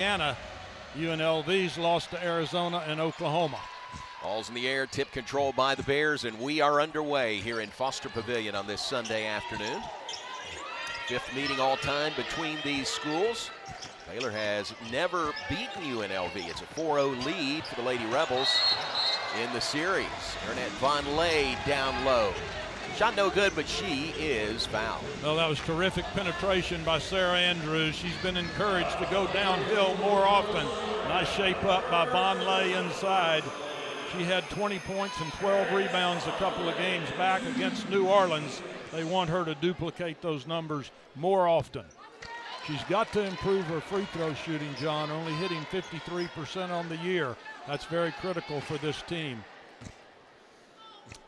UNLV's lost to Arizona and Oklahoma. Ball's in the air, tip controlled by the Bears, and we are underway here in Foster Pavilion on this Sunday afternoon. Fifth meeting all time between these schools. Baylor has never beaten UNLV. It's a 4-0 lead for the Lady Rebels in the series. Ernest Von Lay down low. Shot no good, but she is fouled. Well, that was terrific penetration by Sarah Andrews. She's been encouraged to go downhill more often. Nice shape up by Von Lay inside. She had 20 points and 12 rebounds a couple of games back against New Orleans. They want her to duplicate those numbers more often. She's got to improve her free throw shooting, John, only hitting 53% on the year. That's very critical for this team.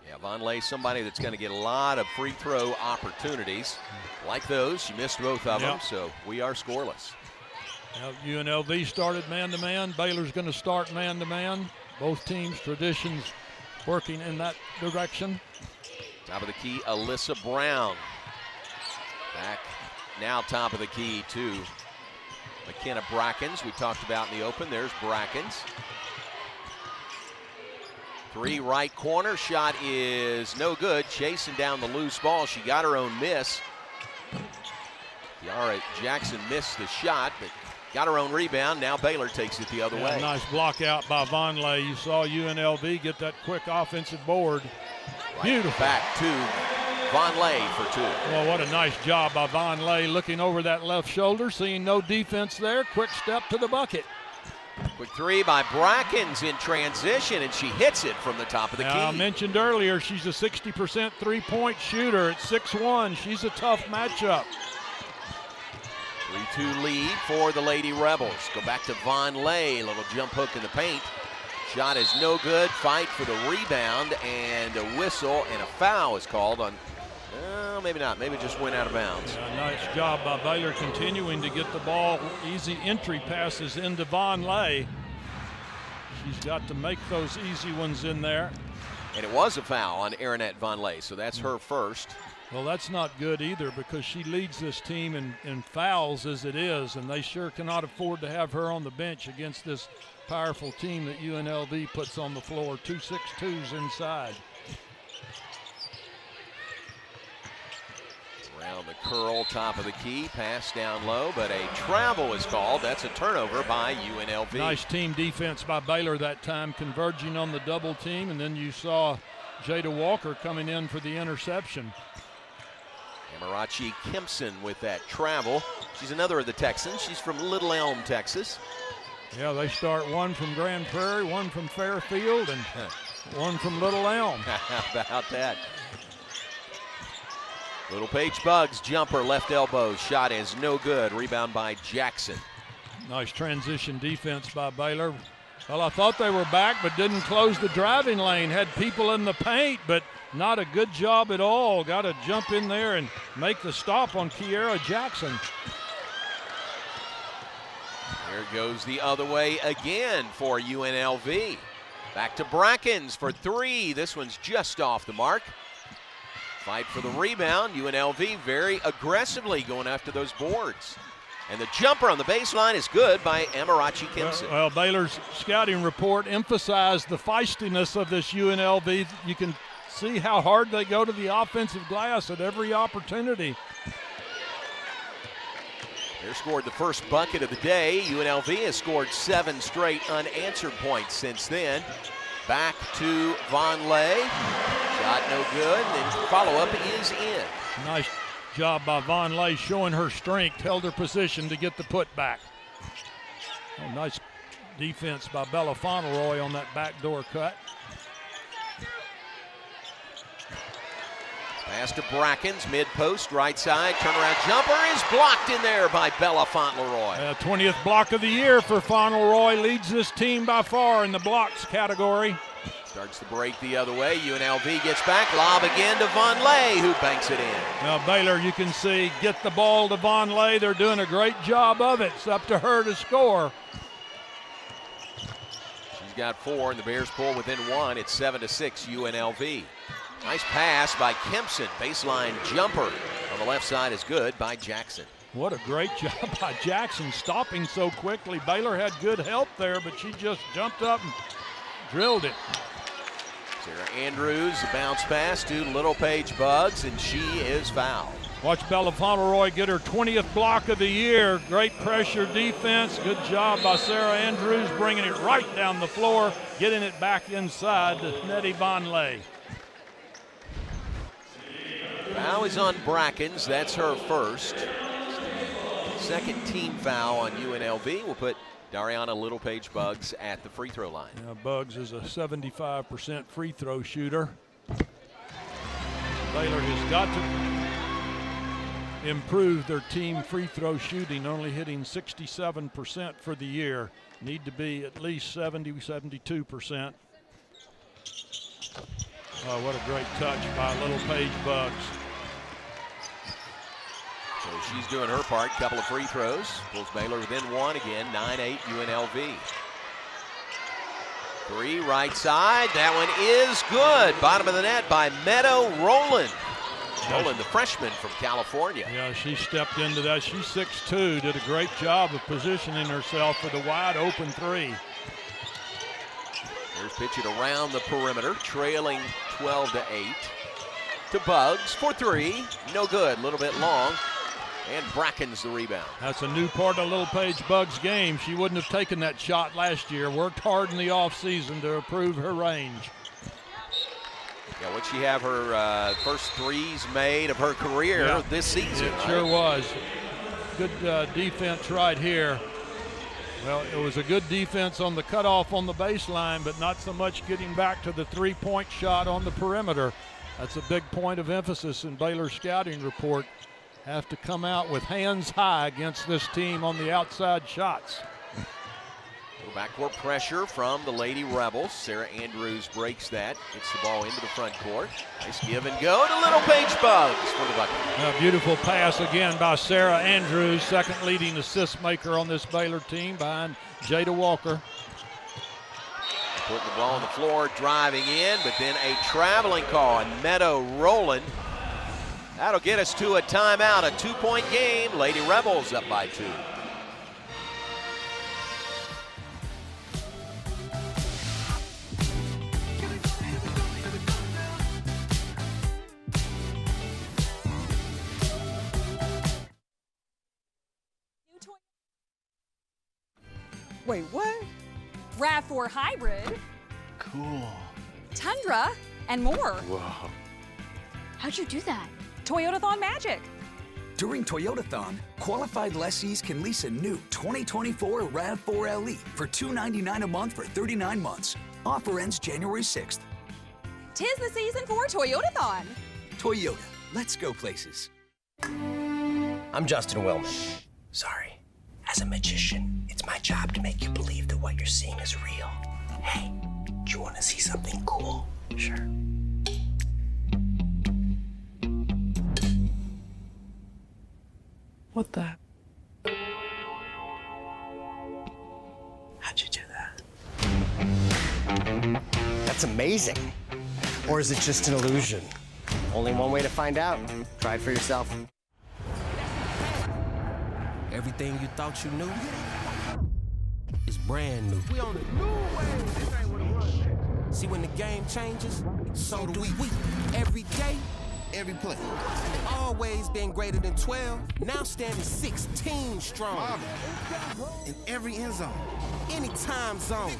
Yeah, Von Lay, somebody that's going to get a lot of free throw opportunities. Like those, she missed both of them, so we are scoreless. Now, UNLV started man-to-man. Baylor's going to start man-to-man. Both teams' traditions working in that direction. Top of the key, Alyssa Brown. Back now top of the key to McKenna Brackens. We talked about in the open. There's Brackens. Three right corner, shot is no good. Chasing down the loose ball. She got her own miss. Kiara Jackson missed the shot, but got her own rebound. Now Baylor takes it the other way. Nice block out by Von Lay. You saw UNLV get that quick offensive board. Right beautiful. Back to Von Lay for two. Well, what a nice job by Von Lay, looking over that left shoulder, seeing no defense there. Quick step to the bucket. Quick three by Brackens in transition, and she hits it from the top of the key. I mentioned earlier, she's a 60% three-point shooter at 6'1". She's a tough matchup. 3-2 lead for the Lady Rebels. Go back to Von Lay, a little jump hook in the paint. Shot is no good, fight for the rebound, and a whistle, and a foul is called on, maybe not, maybe just went out of bounds. Nice job by Baylor continuing to get the ball, easy entry passes into Von Lay. She's got to make those easy ones in there. And it was a foul on Ernest Von Lay, so that's her first. Well, that's not good either, because she leads this team in fouls as it is, and they sure cannot afford to have her on the bench against this powerful team that UNLV puts on the floor. 2 6'2s inside. Around the curl, top of the key, pass down low, but a travel is called. That's a turnover by UNLV. Nice team defense by Baylor that time, converging on the double team, and then you saw Jada Walker coming in for the interception. Amarachi Kempson with that travel. She's another of the Texans. She's from Little Elm, Texas. Yeah, they start one from Grand Prairie, one from Fairfield, and one from Little Elm. How about that? Little Paige Buggs jumper, left elbow. Shot is no good. Rebound by Jackson. Nice transition defense by Baylor. Well, I thought they were back, but didn't close the driving lane. Had people in the paint, but not a good job at all. Got to jump in there and make the stop on Kiara Jackson. There it goes the other way again for UNLV. Back to Brackens for three. This one's just off the mark. Fight for the rebound. UNLV very aggressively going after those boards. And the jumper on the baseline is good by Amarachi Kempson. Well, Baylor's scouting report emphasized the feistiness of this UNLV. You can see how hard they go to the offensive glass at every opportunity. They scored the first bucket of the day. UNLV has scored 7 straight unanswered points since then. Back to Von Lay. Shot no good, and follow-up is in. Nice job by Von Lay, showing her strength, held her position to get the putback. Oh, nice defense by Bella Fauntleroy on that backdoor cut. Pass to Brackens, mid-post, right side, turnaround jumper is blocked in there by Bella Fauntleroy. 20th block of the year for Fauntleroy, leads this team by far in the blocks category. Starts the break the other way. UNLV gets back, lob again to Von Lay, who banks it in. Now Baylor, you can see, get the ball to Von Lay. They're doing a great job of it. It's up to her to score. She's got 4, and the Bears pull within 1. It's 7-6 UNLV. Nice pass by Kempson. Baseline jumper on the left side is good by Jackson. What a great job by Jackson stopping so quickly. Baylor had good help there, but she just jumped up and drilled it. Sarah Andrews, a bounce pass to Little Paige Buggs, and she is fouled. Watch Bella Pomeroy get her 20th block of the year. Great pressure defense. Good job by Sarah Andrews, bringing it right down the floor, getting it back inside to Nettie Vonleh. Foul is on Brackens. That's her first. Second team foul on UNLV will put Dariana Little Paige Buggs at the free throw line. Yeah, Buggs is a 75% free throw shooter. Baylor has got to improve their team free throw shooting, only hitting 67% for the year. Need to be at least 70, 72%. Oh, what a great touch by Little Paige Buggs. So she's doing her part, couple of free throws. Pulls Baylor within one again, 9-8 UNLV. Three right side, that one is good. Bottom of the net by Meadow Rowland. Rowland, the freshman from California. Yeah, she stepped into that. She's 6'2", did a great job of positioning herself for the wide open three. There's pitch it around the perimeter, trailing 12-8 to Buggs for three. No good, a little bit long. And Brackens the rebound. That's a new part of Little Paige Buggs' game. She wouldn't have taken that shot last year. Worked hard in the offseason to improve her range. Yeah, would she have her first threes made of her career this season? It sure was. Good defense right here. Well, it was a good defense on the cutoff on the baseline, but not so much getting back to the three-point shot on the perimeter. That's a big point of emphasis in Baylor's scouting report. Have to come out with hands high against this team on the outside shots. Backcourt pressure from the Lady Rebels. Sarah Andrews breaks that, gets the ball into the front court. Nice give and go to Little Paige Buggs for the bucket. A beautiful pass again by Sarah Andrews, second leading assist maker on this Baylor team behind Jada Walker. Putting the ball on the floor, driving in, but then a traveling call on Meadow Rowland. That'll get us to a timeout, a 2-point game. Lady Rebels up by 2. Wait, what? RAV4 Hybrid. Cool. Tundra, and more. Whoa. How'd you do that? Toyotathon magic. During Toyotathon, qualified lessees can lease a new 2024 RAV4 LE for $299 a month for 39 months. Offer ends January 6th. 'Tis the season for Toyotathon. Toyota, let's go places. I'm Justin Willman. Sorry. As a magician, it's my job to make you believe that what you're seeing is real. Hey, do you want to see something cool? Sure. What the? How'd you do that? That's amazing. Or is it just an illusion? Only one way to find out. Try it for yourself. Everything you thought you knew is brand new. We on a new wave. This ain't what it was. See, when the game changes, so do we. Every day, every play. Always been greater than 12, now standing 16 strong. In every end zone, any time zone.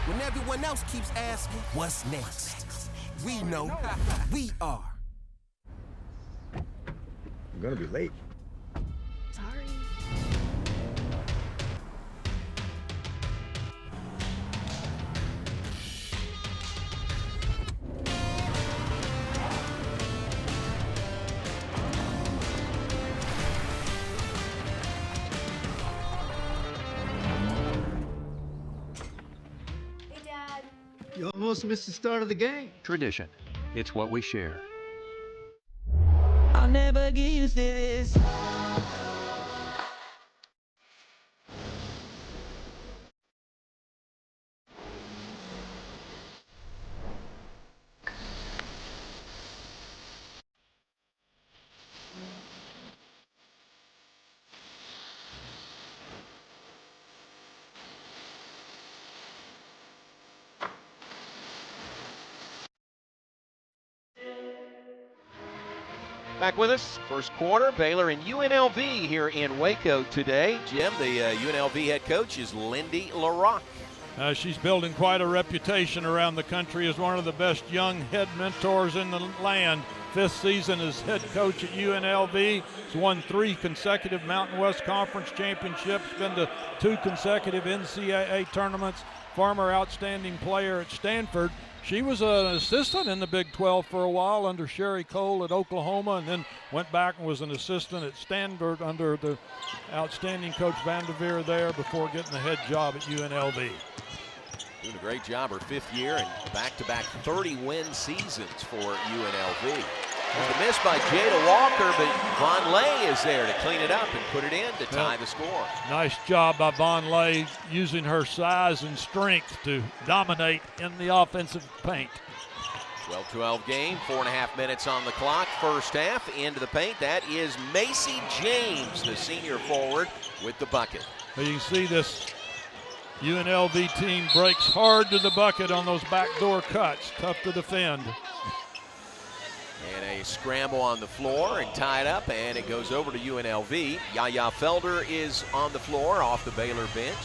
When everyone else keeps asking, what's next? We know we are. I'm gonna be late. Sorry. Hey, Dad. You almost missed the start of the game. Tradition. It's what we share. I'll never get used to this. Back with us, first quarter, Baylor and UNLV here in Waco today. Jim, the UNLV head coach is Lindy LaRocque. She's building quite a reputation around the country as one of the best young head mentors in the land. 5th season as head coach at UNLV. She's won 3 consecutive Mountain West Conference championships, been to 2 consecutive NCAA tournaments, former outstanding player at Stanford. She was an assistant in the Big 12 for a while under Sherry Cole at Oklahoma, and then went back and was an assistant at Stanford under the outstanding coach Vanderveer there before getting the head job at UNLV. Doing a great job her 5th year and back-to-back 30-win seasons for UNLV. There's a miss by Jada Walker, but Von Lay is there to clean it up and put it in to tie the score. Nice job by Von Lay using her size and strength to dominate in the offensive paint. 12-12 game, 4.5 minutes on the clock. First half, into the paint. That is Macy James, the senior forward, with the bucket. But you can see this UNLV team breaks hard to the bucket on those backdoor cuts. Tough to defend. And a scramble on the floor and tied up, and it goes over to UNLV. Yaya Felder is on the floor off the Baylor bench.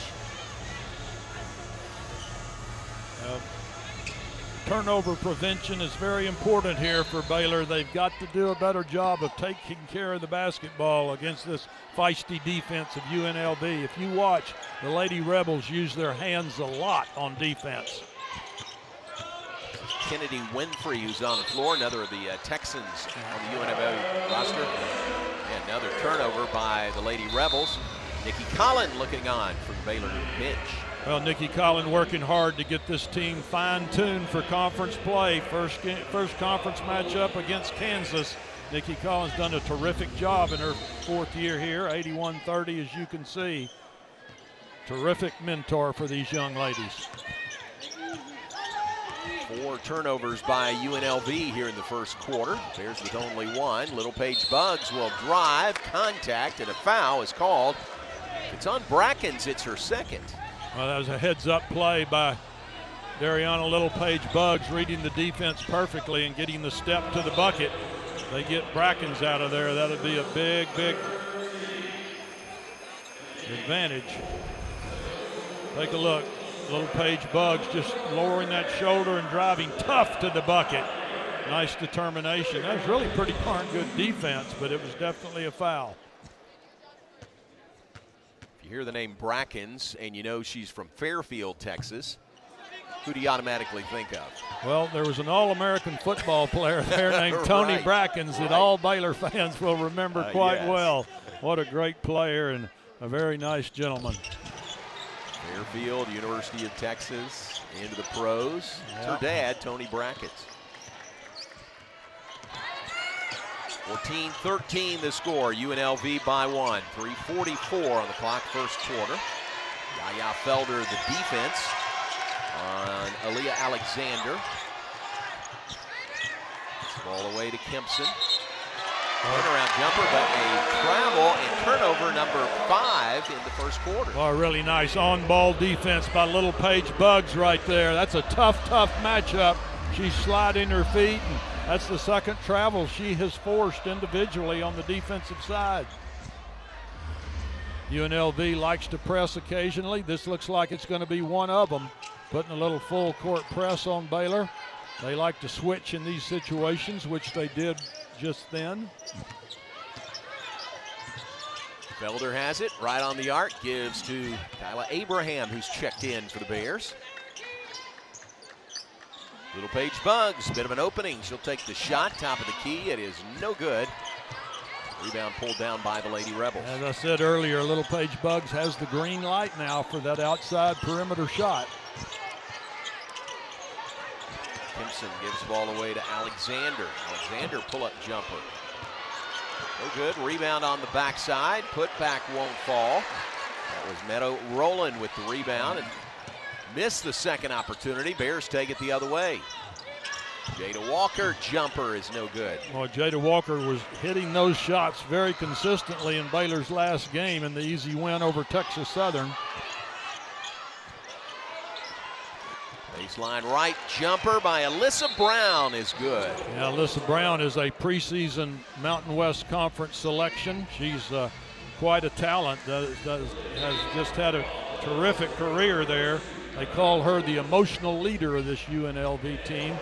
Turnover prevention is very important here for Baylor. They've got to do a better job of taking care of the basketball against this feisty defense of UNLV. If you watch, the Lady Rebels use their hands a lot on defense. Kennedy Winfrey, who's on the floor, another of the Texans on the UNLV roster. And another turnover by the Lady Rebels. Nikki Collin looking on from the Baylor bench. Well, Nikki Collin working hard to get this team fine-tuned for conference play. First conference matchup against Kansas. Nikki Collin's done a terrific job in her 4th year here, 81-30 as you can see. Terrific mentor for these young ladies. 4 turnovers by UNLV here in the first quarter. Bears with only 1. Little Paige Buggs will drive, contact, and a foul is called. It's on Brackens, it's her 2nd. Well, that was a heads-up play by Dariana Little Paige Buggs, reading the defense perfectly and getting the step to the bucket. They get Brackens out of there. That'll be a big, big advantage. Take a look. Little Paige Buggs just lowering that shoulder and driving tough to the bucket. Nice determination. That was really pretty darn good defense, but it was definitely a foul. If you hear the name Brackens and you know she's from Fairfield, Texas, who do you automatically think of? Well, there was an All-American football player there named Tony Right. Brackens that all Baylor fans will remember quite yes. well. What a great player and a very nice gentleman. Fairfield, University of Texas, into the pros. It's her dad, Tony Brackens. 14-13 the score, UNLV by 1. 3:44 on the clock, first quarter. Yaya Felder, the defense on Aaliyah Alexander. Ball away to Kempson. Turnaround jumper, but a travel and turnover number 5 in the first quarter. Well, really nice on-ball defense by Little Paige Buggs right there. That's a tough matchup. She's sliding her feet, and that's the 2nd travel she has forced individually on the defensive side. UNLV likes to press occasionally. This looks like it's going to be one of them, putting a little full court press on Baylor. They like to switch in these situations, which they did just then. Felder has it right on the arc, gives to Kyla Abraham, who's checked in for the Bears. Little Paige Buggs, bit of an opening. She'll take the shot, top of the key. It is no good. Rebound pulled down by the Lady Rebels. As I said earlier, Little Paige Buggs has the green light now for that outside perimeter shot. Kempson gives the ball away to Alexander. Alexander pull-up jumper. No good. Rebound on the backside. Put back won't fall. That was Meadow Rowland with the rebound and missed the 2nd opportunity. Bears take it the other way. Jada Walker jumper is no good. Well, Jada Walker was hitting those shots very consistently in Baylor's last game in the easy win over Texas Southern. Baseline right jumper by Alyssa Brown is good. Yeah, Alyssa Brown is a preseason Mountain West Conference selection. She's quite a talent, has just had a terrific career there. They call her the emotional leader of this UNLV team.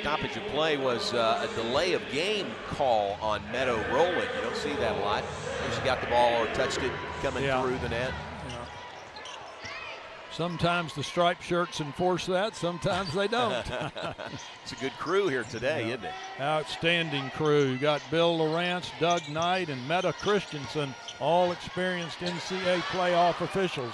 Stoppage of play was a delay of game call on Meadow Rowland. You don't see that a lot. She got the ball or touched it coming through the net. Yeah. Sometimes the striped shirts enforce that, sometimes they don't. It's a good crew here today, isn't it? Outstanding crew. You got Bill Lawrence, Doug Knight, and Meta Christensen, all experienced NCAA playoff officials.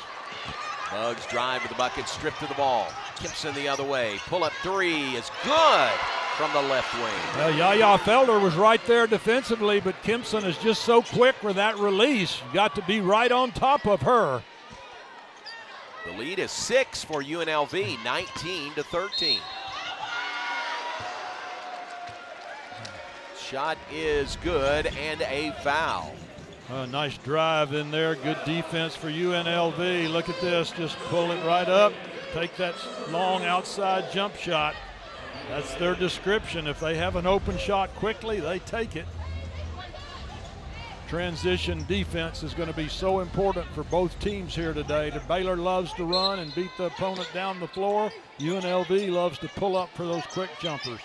Bugs drive to the bucket, strip to the ball. Kimpson the other way. Pull-up three is good from the left wing. Well, Yaya Felder was right there defensively, but Kimpson is just so quick with that release. You got to be right on top of her. The lead is 6 for UNLV, 19-13. Shot is good and a foul. Nice drive in there, good defense for UNLV. Look at this, just pull it right up, take that long outside jump shot. That's their description. If they have an open shot quickly, they take it. Transition defense is going to be so important for both teams here today. Baylor loves to run and beat the opponent down the floor. UNLV loves to pull up for those quick jumpers.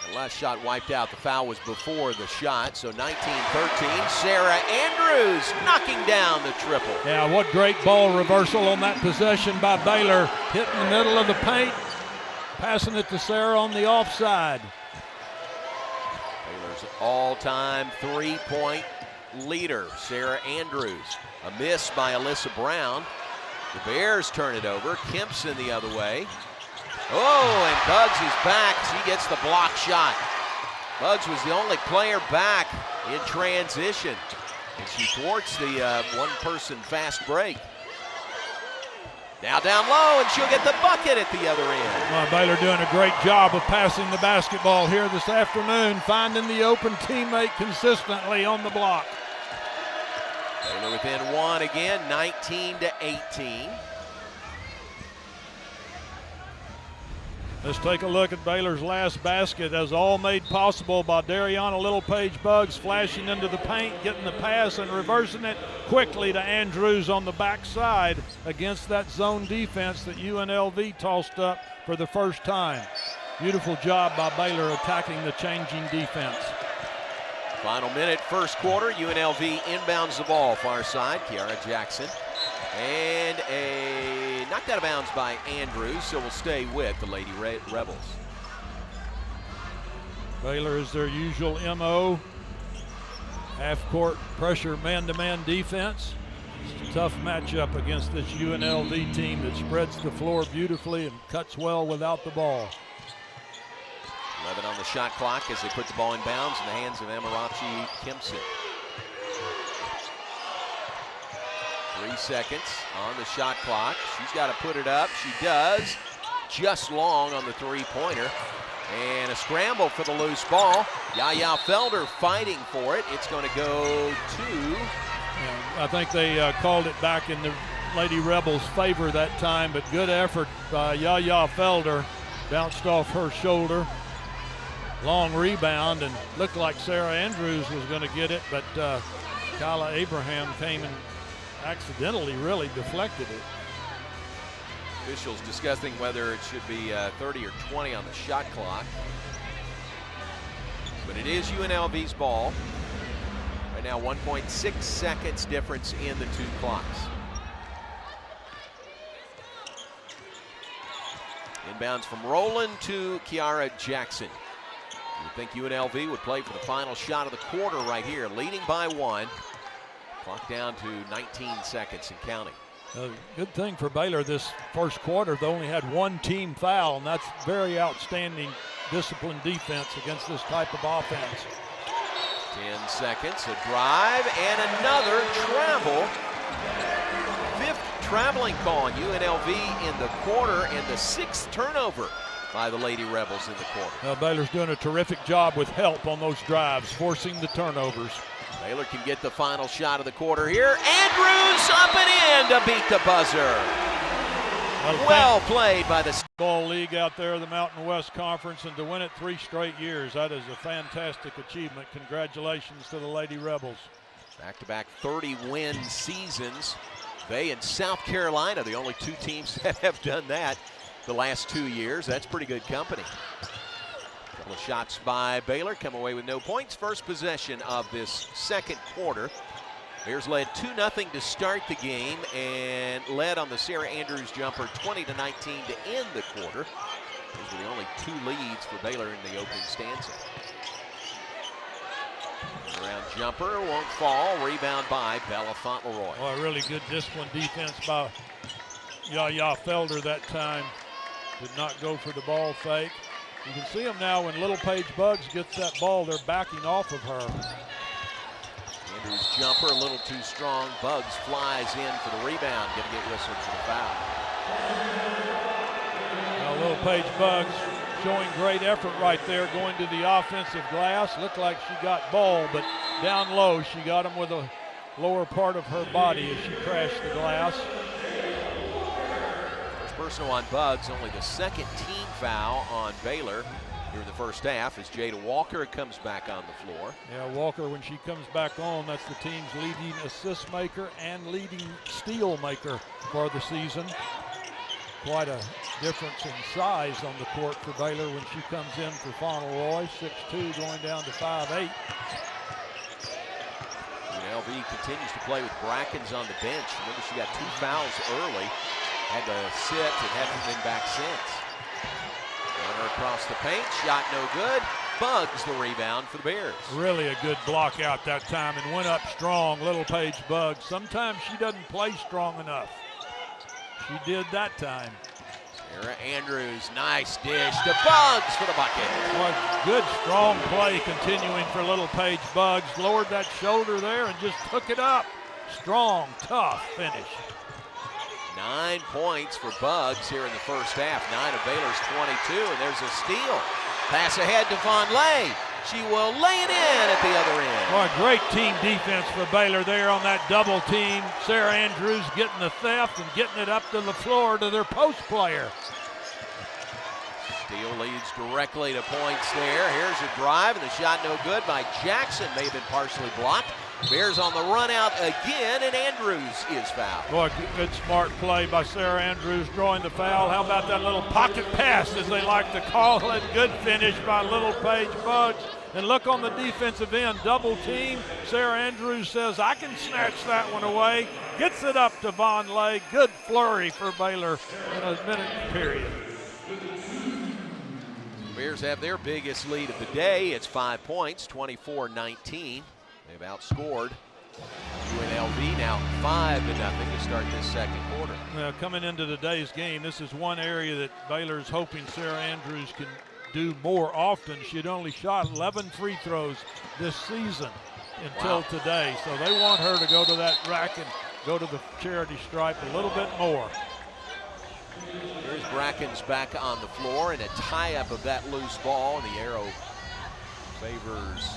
The last shot wiped out. The foul was before the shot, so 19-13. Sarah Andrews knocking down the triple. Yeah, what great ball reversal on that possession by Baylor. Hitting the middle of the paint, passing it to Sarah on the offside. Baylor's all-time three-point leader, Sarah Andrews. A miss by Alyssa Brown. The Bears turn it over. Kimpson the other way. Oh, and Bugs is back. She gets the block shot. Bugs was the only player back in transition. And she thwarts the one-person fast break. Now down low, and she'll get the bucket at the other end. Well, Baylor doing a great job of passing the basketball here this afternoon, finding the open teammate consistently on the block. Baylor within one again, 19-18. Let's take a look at Baylor's last basket. That was all made possible by Dariana Littlepage Bugs flashing into the paint, getting the pass and reversing it quickly to Andrews on the backside against that zone defense that UNLV tossed up for the first time. Beautiful job by Baylor attacking the changing defense. Final minute, first quarter. UNLV inbounds the ball, far side. Kiara Jackson. And a knocked out of bounds by Andrews, so we'll stay with the Lady Rebels. Baylor is their usual MO. Half-court pressure, man-to-man defense. It's a tough matchup against this UNLV team that spreads the floor beautifully and cuts well without the ball. 11 on the shot clock as they put the ball in bounds in the hands of Amarachi Kimpson. 3 seconds on the shot clock. She's got to put it up. She does. Just long on the three-pointer. And a scramble for the loose ball. Yaya Felder fighting for it. It's going to go to... Yeah, I think they called it back in the Lady Rebels' favor that time, but good effort by Yaya Felder. Bounced off her shoulder. Long rebound, and looked like Sarah Andrews was going to get it, but Kyla Abraham came and accidentally really deflected it. Officials discussing whether it should be 30 or 20 on the shot clock. But it is UNLV's ball. Right now 1.6 seconds difference in the two clocks. Inbounds from Rowland to Kiara Jackson. You would think UNLV would play for the final shot of the quarter right here, leading by 1. Clock down to 19 seconds and counting. Good thing for Baylor this first quarter, they only had one team foul, and that's very outstanding disciplined defense against this type of offense. 10 seconds, a drive, and another travel. 5th traveling call on UNLV in the quarter, and the 6th turnover by the Lady Rebels in the quarter. Baylor's doing a terrific job with help on those drives, forcing the turnovers. Baylor can get the final shot of the quarter here. Andrews up and in to beat the buzzer. Well played by the ball league out there, the Mountain West Conference, and to win it 3 straight years, that is a fantastic achievement. Congratulations to the Lady Rebels. Back-to-back 30-win seasons. They and South Carolina, the only 2 teams that have done that the last 2 years. That's pretty good company. A couple of shots by Baylor, come away with no points. First possession of this second quarter. Bears led 2-0 to start the game and led on the Sarah Andrews jumper 20-19 to end the quarter. Those were the only 2 leads for Baylor in the opening stanza. Around jumper, won't fall. Rebound by Bella Fauntleroy. Oh, a really good disciplined defense by Yaya Felder that time. Did not go for the ball fake. You can see them now when Little Paige Buggs gets that ball, they're backing off of her. Andrews jumper a little too strong. Buggs flies in for the rebound. Gonna get whistled for the foul. Now Little Paige Buggs showing great effort right there, going to the offensive glass. Looked like she got ball, but down low she got him with the lower part of her body as she crashed the glass. First personal on Buggs, only the second team foul on Baylor here in the first half as Jada Walker comes back on the floor. Yeah, Walker, when she comes back on, that's the team's leading assist maker and leading steal maker for the season. Quite a difference in size on the court for Baylor when she comes in for Fauntleroy, 6'2", going down to 5'8". UNLV continues to play with Brackens on the bench. Remember, she got 2 fouls early, had to sit and hasn't been back since. Runner across the paint, shot no good. Buggs the rebound for the Bears. Really a good block out that time and went up strong, Little Paige Buggs. Sometimes she doesn't play strong enough. She did that time. Sarah Andrews, nice dish to Buggs for the bucket. Boy, good strong play continuing for Little Paige Buggs. Lowered that shoulder there and just took it up. Strong, tough finish. 9 points for Buggs here in the first half. 9 of Baylor's 22, and there's a steal. Pass ahead to Von Lay. She will lay it in at the other end. Boy, great team defense for Baylor there on that double team. Sarah Andrews getting the theft and getting it up to the floor to their post player. Steele leads directly to points there. Here's a drive, and the shot no good by Jackson. May have been partially blocked. Bears on the run out again, and Andrews is fouled. Boy, good smart play by Sarah Andrews drawing the foul. How about that little pocket pass, as they like to call it? Good finish by Little Paige Buggs. And look on the defensive end, double team. Sarah Andrews says, I can snatch that one away. Gets it up to Von Lay. Good flurry for Baylor in a minute period. The Bears have their biggest lead of the day. It's 5 points, 24-19. They've outscored UNLV now 5-0 to start this second quarter. Now, coming into today's game, this is one area that Baylor is hoping Sarah Andrews can do more often. She had only shot 11 free throws this season until today. So they want her to go to that rack and go to the charity stripe a little bit more. Here's Brackens back on the floor, and a tie-up of that loose ball, and the arrow favors,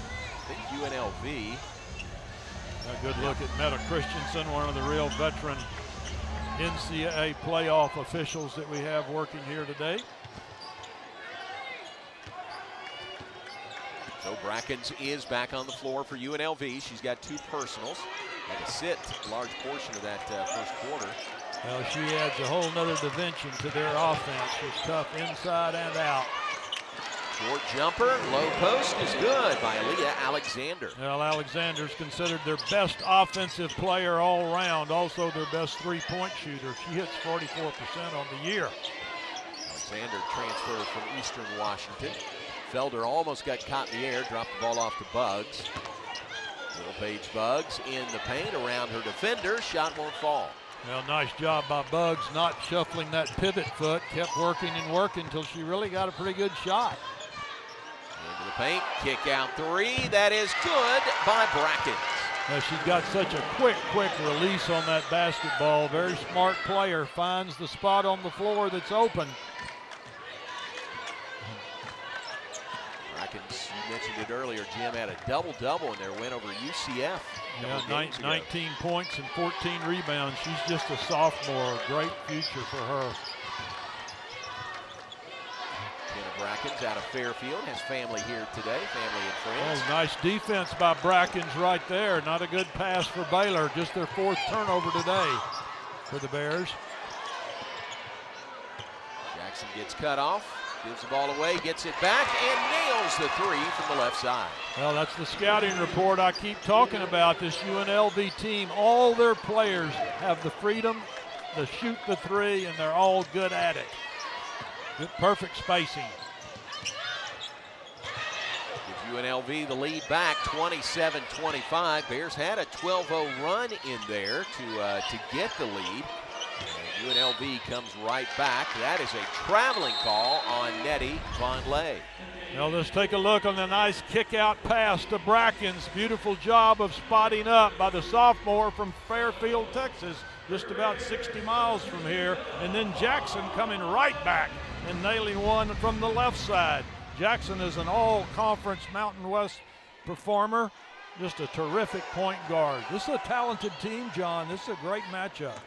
I think, UNLV. A good look at Meta Christensen, one of the real veteran NCAA playoff officials that we have working here today. So Brackens is back on the floor for UNLV. She's got 2 personals. Had to sit a large portion of that first quarter. Well, she adds a whole nother dimension to their offense. It's tough inside and out. Short jumper, low post is good by Aaliyah Alexander. Well, Alexander's considered their best offensive player all around, also their best three-point shooter. She hits 44% on the year. Alexander transferred from Eastern Washington. Felder almost got caught in the air, dropped the ball off to Buggs. Little Paige Buggs in the paint around her defender, shot won't fall. Well, nice job by Buggs not shuffling that pivot foot, kept working and working until she really got a pretty good shot. Into the paint, kick out 3, that is good by Brackens. Now, she's got such a quick release on that basketball. Very smart player, finds the spot on the floor that's open. Brackens, you mentioned it earlier, Jim had a double-double in their win over UCF. Yeah, 19 points and 14 rebounds. She's just a sophomore. Great future for her. Jenna Brackens out of Fairfield, has family here today, family and friends. Oh, nice defense by Brackens right there. Not a good pass for Baylor. Just their 4th turnover today for the Bears. Jackson gets cut off, gives the ball away, gets it back, and nails the 3 from the left side. Well, that's the scouting report I keep talking about. This UNLV team, all their players have the freedom to shoot the 3, and they're all good at it. Good, perfect spacing. Gives UNLV the lead back, 27-25. Bears had a 12-0 run in there to get the lead. And UNLV comes right back. That is a traveling call on Nettie Vonleh. Now let's take a look on the nice kick-out pass to Brackens. Beautiful job of spotting up by the sophomore from Fairfield, Texas, just about 60 miles from here. And then Jackson coming right back and nailing one from the left side. Jackson is an all-conference Mountain West performer. Just a terrific point guard. This is a talented team, John. This is a great matchup.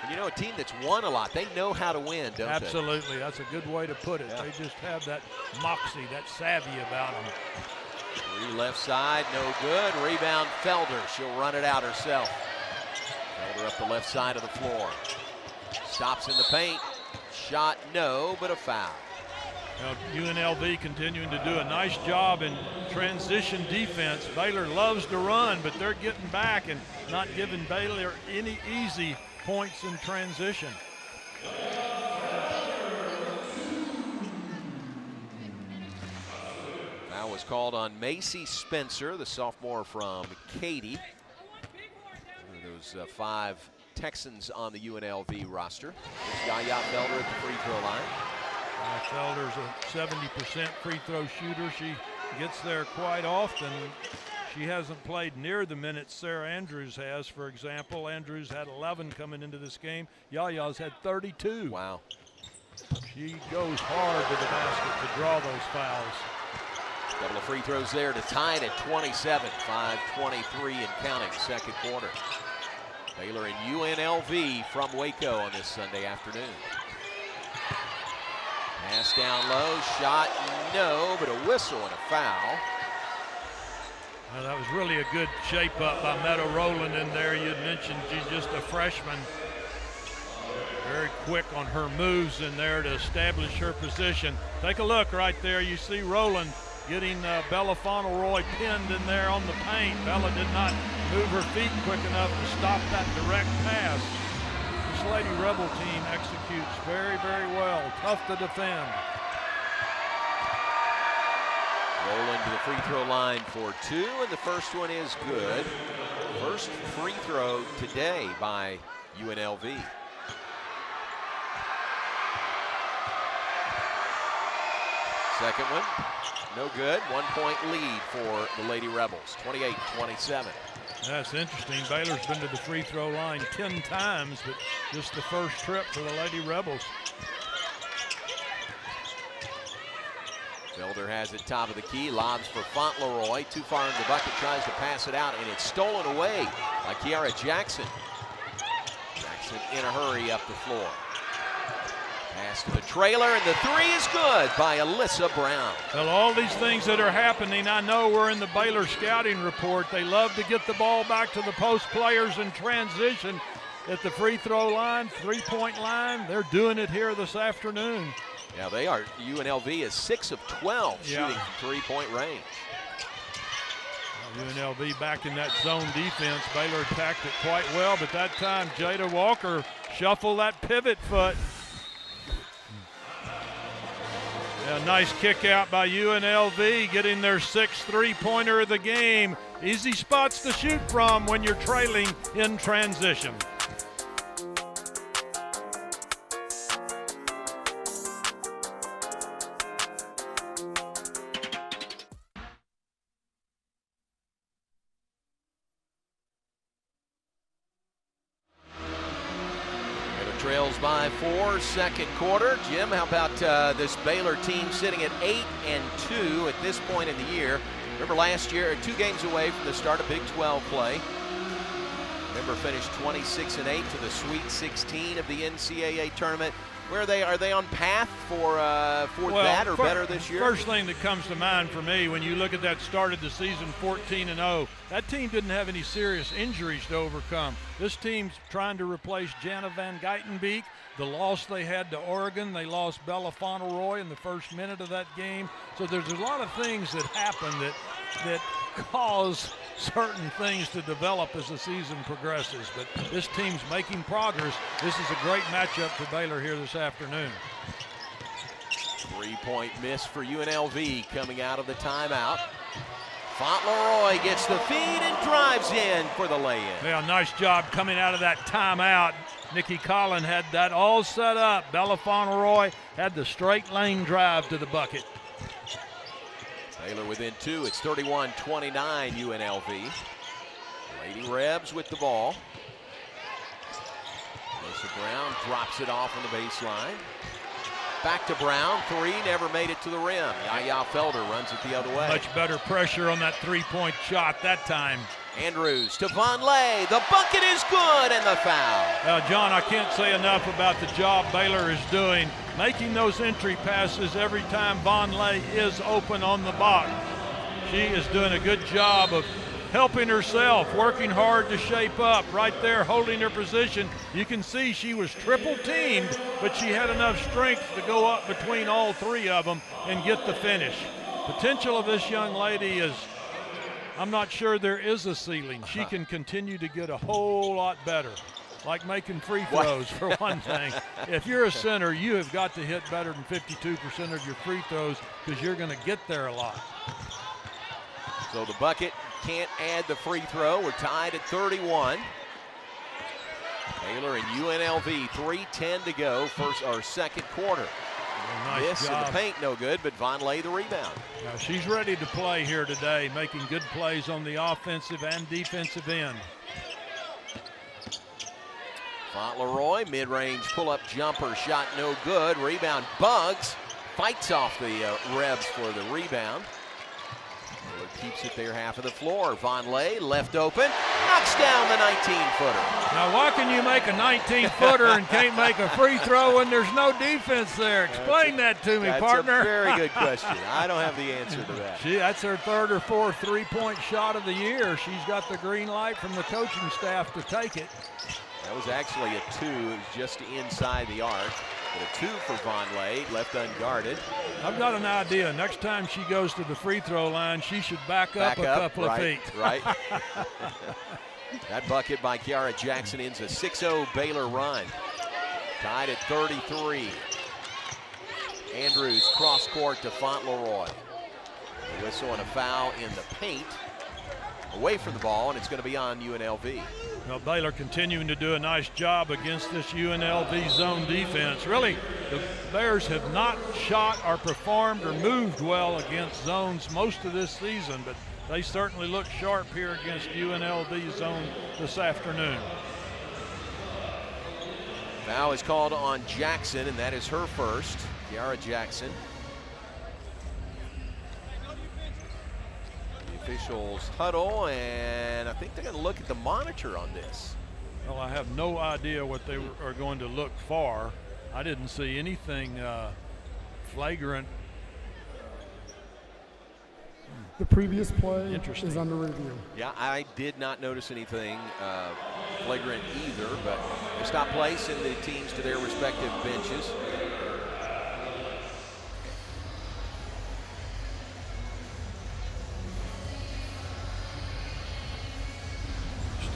And you know, a team that's won a lot, they know how to win, don't they? Absolutely. That's a good way to put it. Yeah. They just have that moxie, that savvy about them. 3 left side, no good. Rebound, Felder. She'll run it out herself. Felder up the left side of the floor. Stops in the paint. Shot, no, but a foul. Now, UNLV continuing to do a nice job in transition defense. Baylor loves to run, but they're getting back and not giving Baylor any easy points in transition. Foul was called on Macy Spencer, the sophomore from Katy. Those 5 Texans on the UNLV roster. There's Yaya Felder at the free throw line. Felder's a 70% free throw shooter. She gets there quite often. She hasn't played near the minutes Sarah Andrews has, for example. Andrews had 11 coming into this game. Yaya's had 32. Wow. She goes hard to the basket to draw those fouls. Couple of free throws there to tie it at 27. 5:23 and counting, second quarter. Baylor and UNLV from Waco on this Sunday afternoon. Pass down low, shot, no, but a whistle and a foul. Well, that was really a good shape up by Meadow Rowland in there. You had mentioned she's just a freshman. Very quick on her moves in there to establish her position. Take a look right there. You see Rowland getting Bella Fauntleroy pinned in there on the paint. Bella did not move her feet quick enough to stop that direct pass. This Lady Rebel team executes very, very well. Tough to defend. Rowland to the free throw line for 2, and the first one is good. First free throw today by UNLV. Second one, no good. 1-point lead for the Lady Rebels, 28-27. That's interesting. Baylor's been to the free throw line 10 times, but just the first trip for the Lady Rebels. Felder has it top of the key, lobs for Fauntleroy. Too far in the bucket, tries to pass it out, and it's stolen away by Kiara Jackson. Jackson in a hurry up the floor. Pass to the trailer, and the 3 is good by Alyssa Brown. Well, all these things that are happening, I know we're in the Baylor scouting report. They love to get the ball back to the post players in transition at the free throw line, three-point line. They're doing it here this afternoon. Yeah, they are. UNLV is 6 of 12 shooting from three-point range. UNLV back in that zone defense. Baylor attacked it quite well, but that time Jada Walker shuffled that pivot foot. A nice kick out by UNLV, getting their 6th three-pointer of the game. Easy spots to shoot from when you're trailing in transition. Trails by 4, second quarter. Jim, how about this Baylor team sitting at 8-2 at this point in the year? Remember last year, 2 games away from the start of Big 12 play. Remember finished 26-8 to the Sweet 16 of the NCAA tournament. Where are they on path for that or better this year? First thing that comes to mind for me when you look at that started the season 14-0, that team didn't have any serious injuries to overcome. This team's trying to replace Jana Van Geitenbeek. The loss they had to Oregon, they lost Bella Fauntleroy in the first minute of that game. So there's a lot of things that happen that cause certain things to develop as the season progresses. But this team's making progress. This is a great matchup for Baylor here this afternoon. 3-point miss for UNLV coming out of the timeout. Fauntleroy gets the feed and drives in for the lay-in. Yeah, nice job coming out of that timeout. Nikki Collin had that all set up. Bella Fauntleroy had the straight lane drive to the bucket. Baylor within 2. It's 31-29 UNLV. Lady Rebs with the ball. Melissa Brown drops it off on the baseline. Back to Brown, 3, never made it to the rim. Yaya Felder runs it the other way. Much better pressure on that 3-point shot that time. Andrews to Vonleh, the bucket is good, and the foul. John, I can't say enough about the job Baylor is doing, making those entry passes every time Vonleh is open on the box. She is doing a good job of helping herself, working hard to shape up, right there holding her position. You can see she was triple teamed, but she had enough strength to go up between all 3 of them and get the finish. Potential of this young lady is, I'm not sure there is a ceiling. She can continue to get a whole lot better, like making free throws for one thing. If you're a center, you have got to hit better than 52% of your free throws because you're going to get there a lot. So the bucket can't add the free throw. We're tied at 31. Baylor and UNLV, 3:10 to go, second quarter. Nice Miss job. in the paint, no good, but Vonleh the rebound. Now she's ready to play here today, making good plays on the offensive and defensive end. Fauntleroy, mid-range pull-up jumper, shot no good. Rebound, Bugs fights off the Rebs for the rebound. Baylor keeps it there half of the floor. Vonleh left open, knocks down the 19-footer. Now why can you make a 19-footer and can't make a free throw when there's no defense there? Explain that to me, partner. That's a very good question. I don't have the answer to that. That's her 3rd or 4th 3-point shot of the year. She's got the green light from the coaching staff to take it. That was actually a 2. It was just inside the arc. But a 2 for Vonleh, left unguarded. I've got an idea. Next time she goes to the free throw line, she should back up a couple of feet. Right. That bucket by Kiara Jackson ends a 6-0 Baylor run. Tied at 33. Andrews cross court to Fauntleroy. A whistle and a foul in the paint. Away from the ball, and it's going to be on UNLV. Well, Baylor continuing to do a nice job against this UNLV zone defense. Really, the Bears have not shot or performed or moved well against zones most of this season, but they certainly look sharp here against UNLV zone this afternoon. Foul is called on Jackson, and that is her first. Kiara Jackson. Officials huddle, and I think they're going to look at the monitor on this. Well, I have no idea what they are going to look for. I didn't see anything flagrant. The previous play is under review. Yeah, I did not notice anything flagrant either, but they stop placing the teams to their respective benches.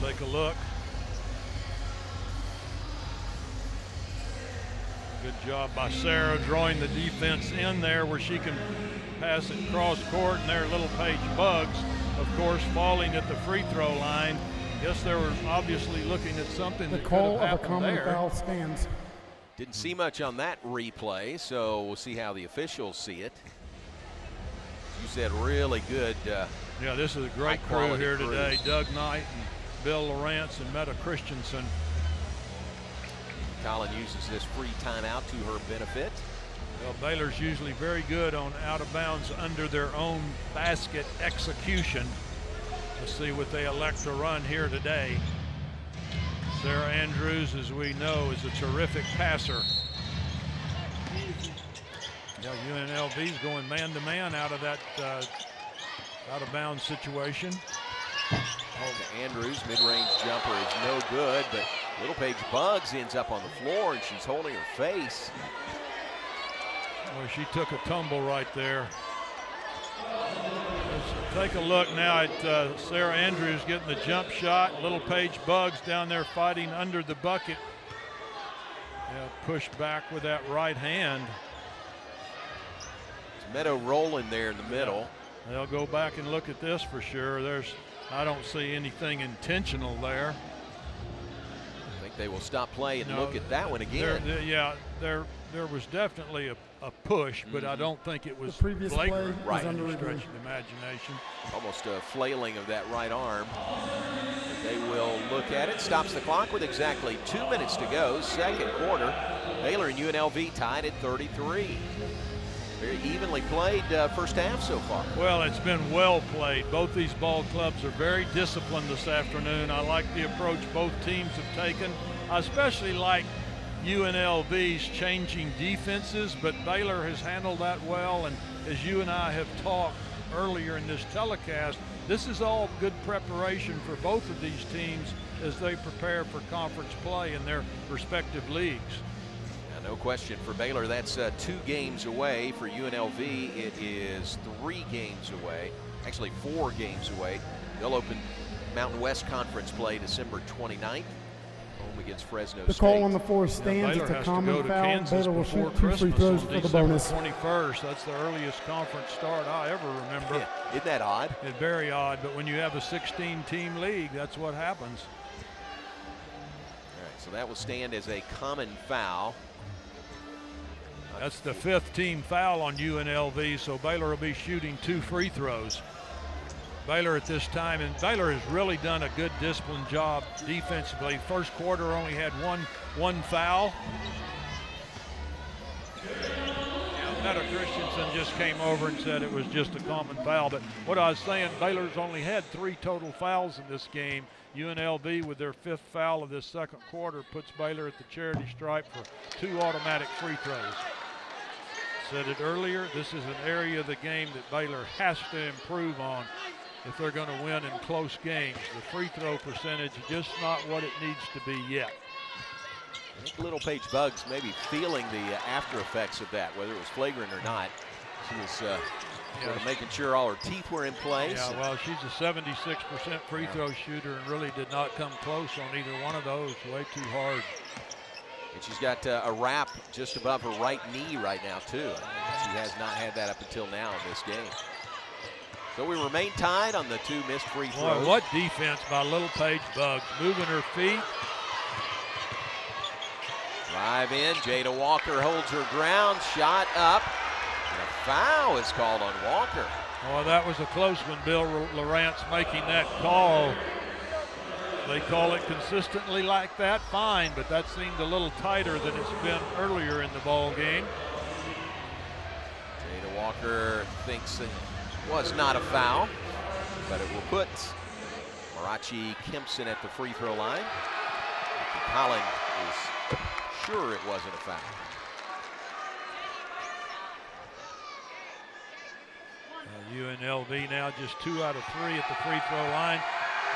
Take a look. Good job by Sarah drawing the defense in there where she can pass it cross court, and there little Paige Bugs, of course, falling at the free throw line. Guess they were obviously looking at something that could have happened there. The call of a common foul stands. Didn't see much on that replay, so we'll see how the officials see it. You said really good. Yeah, this is a great crew here today. Doug Knight and Bill Lawrence and Meta Christensen. Colin uses this free timeout to her benefit. Well, Baylor's usually very good on out of bounds under their own basket execution. Let's see what they elect to run here today. Sarah Andrews, as we know, is a terrific passer. Yeah, UNLV's going man-to-man out of that out-of-bounds situation. To Andrews, mid-range jumper is no good, but Little Paige Buggs ends up on the floor, and she's holding her face. Well, she took a tumble right there. Let's take a look now at Sarah Andrews getting the jump shot. Little Paige Buggs down there fighting under the bucket. Yeah, pushed back with that right hand. It's Meadow rolling there in the middle. Yeah. They'll go back and look at this for sure. I don't see anything intentional there. I think they will stop play and look at that one again. There was definitely a push, but I don't think it was previous flagrant. play was under Stretch review. of imagination. Almost a flailing of that right arm. They will look at it. Stops the clock with exactly 2 minutes to go. Second quarter. Baylor and UNLV tied at 33. Very evenly played first half so far. Well, it's been well played. Both these ball clubs are very disciplined this afternoon. I like the approach both teams have taken. I especially like UNLV's changing defenses, but Baylor has handled that well. And as you and I have talked earlier in this telecast, this is all good preparation for both of these teams as they prepare for conference play in their respective leagues. No question for Baylor. That's 2 games away. For UNLV, it is 3 games away. Actually, 4 games away. They'll open Mountain West Conference play December 29th. Home against Fresno The State. call on the floor stands. Baylor it's a has to common go to foul. Kansas Baylor will before shoot 2 free Christmas throws on for the December bonus. 21st. That's the earliest conference start I ever remember. Yeah, isn't that odd? It's very odd, but when you have a 16-team league, that's what happens. All right, so that will stand as a common foul. That's the 5th team foul on UNLV, so Baylor will be shooting 2 free throws. Baylor at this time, and Baylor has really done a good disciplined job defensively. First quarter only had one foul. Meta Christensen just came over and said it was just a common foul, but what I was saying, Baylor's only had 3 total fouls in this game. UNLV with their 5th foul of this second quarter puts Baylor at the charity stripe for 2 automatic free throws. Said it earlier, this is an area of the game that Baylor has to improve on if they're going to win in close games. The free throw percentage is just not what it needs to be yet. I think Little Paige Buggs may be feeling the after effects of that, whether it was flagrant or not. She was sort of making sure all her teeth were in place. Yeah, well, she's a 76% free throw shooter and really did not come close on either one of those. Way too hard. And she's got a wrap just above her right knee right now, too. She has not had that up until now in this game. So we remain tied on the 2 missed free throws. Boy, what defense by Little Paige Buggs, moving her feet. Drive in, Jada Walker holds her ground, shot up, and a foul is called on Walker. Oh, that was a close one. Bill Lawrence making that call. They call it consistently like that, fine, but that seemed a little tighter than it's been earlier in the ball game. Jada Walker thinks it was not a foul, but it will put Marachi Kempson at the free throw line. Holland is sure it wasn't a foul. UNLV now just 2 out of 3 at the free throw line.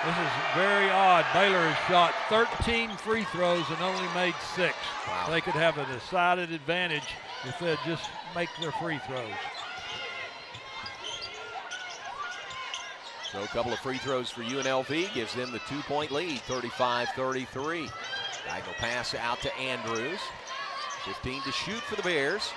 This is very odd. Baylor has shot 13 free throws and only made 6. Wow. They could have a decided advantage if they'd just make their free throws. So a couple of free throws for UNLV gives them the 2-point lead, 35-33. Diagonal pass out to Andrews. 15 to shoot for the Bears.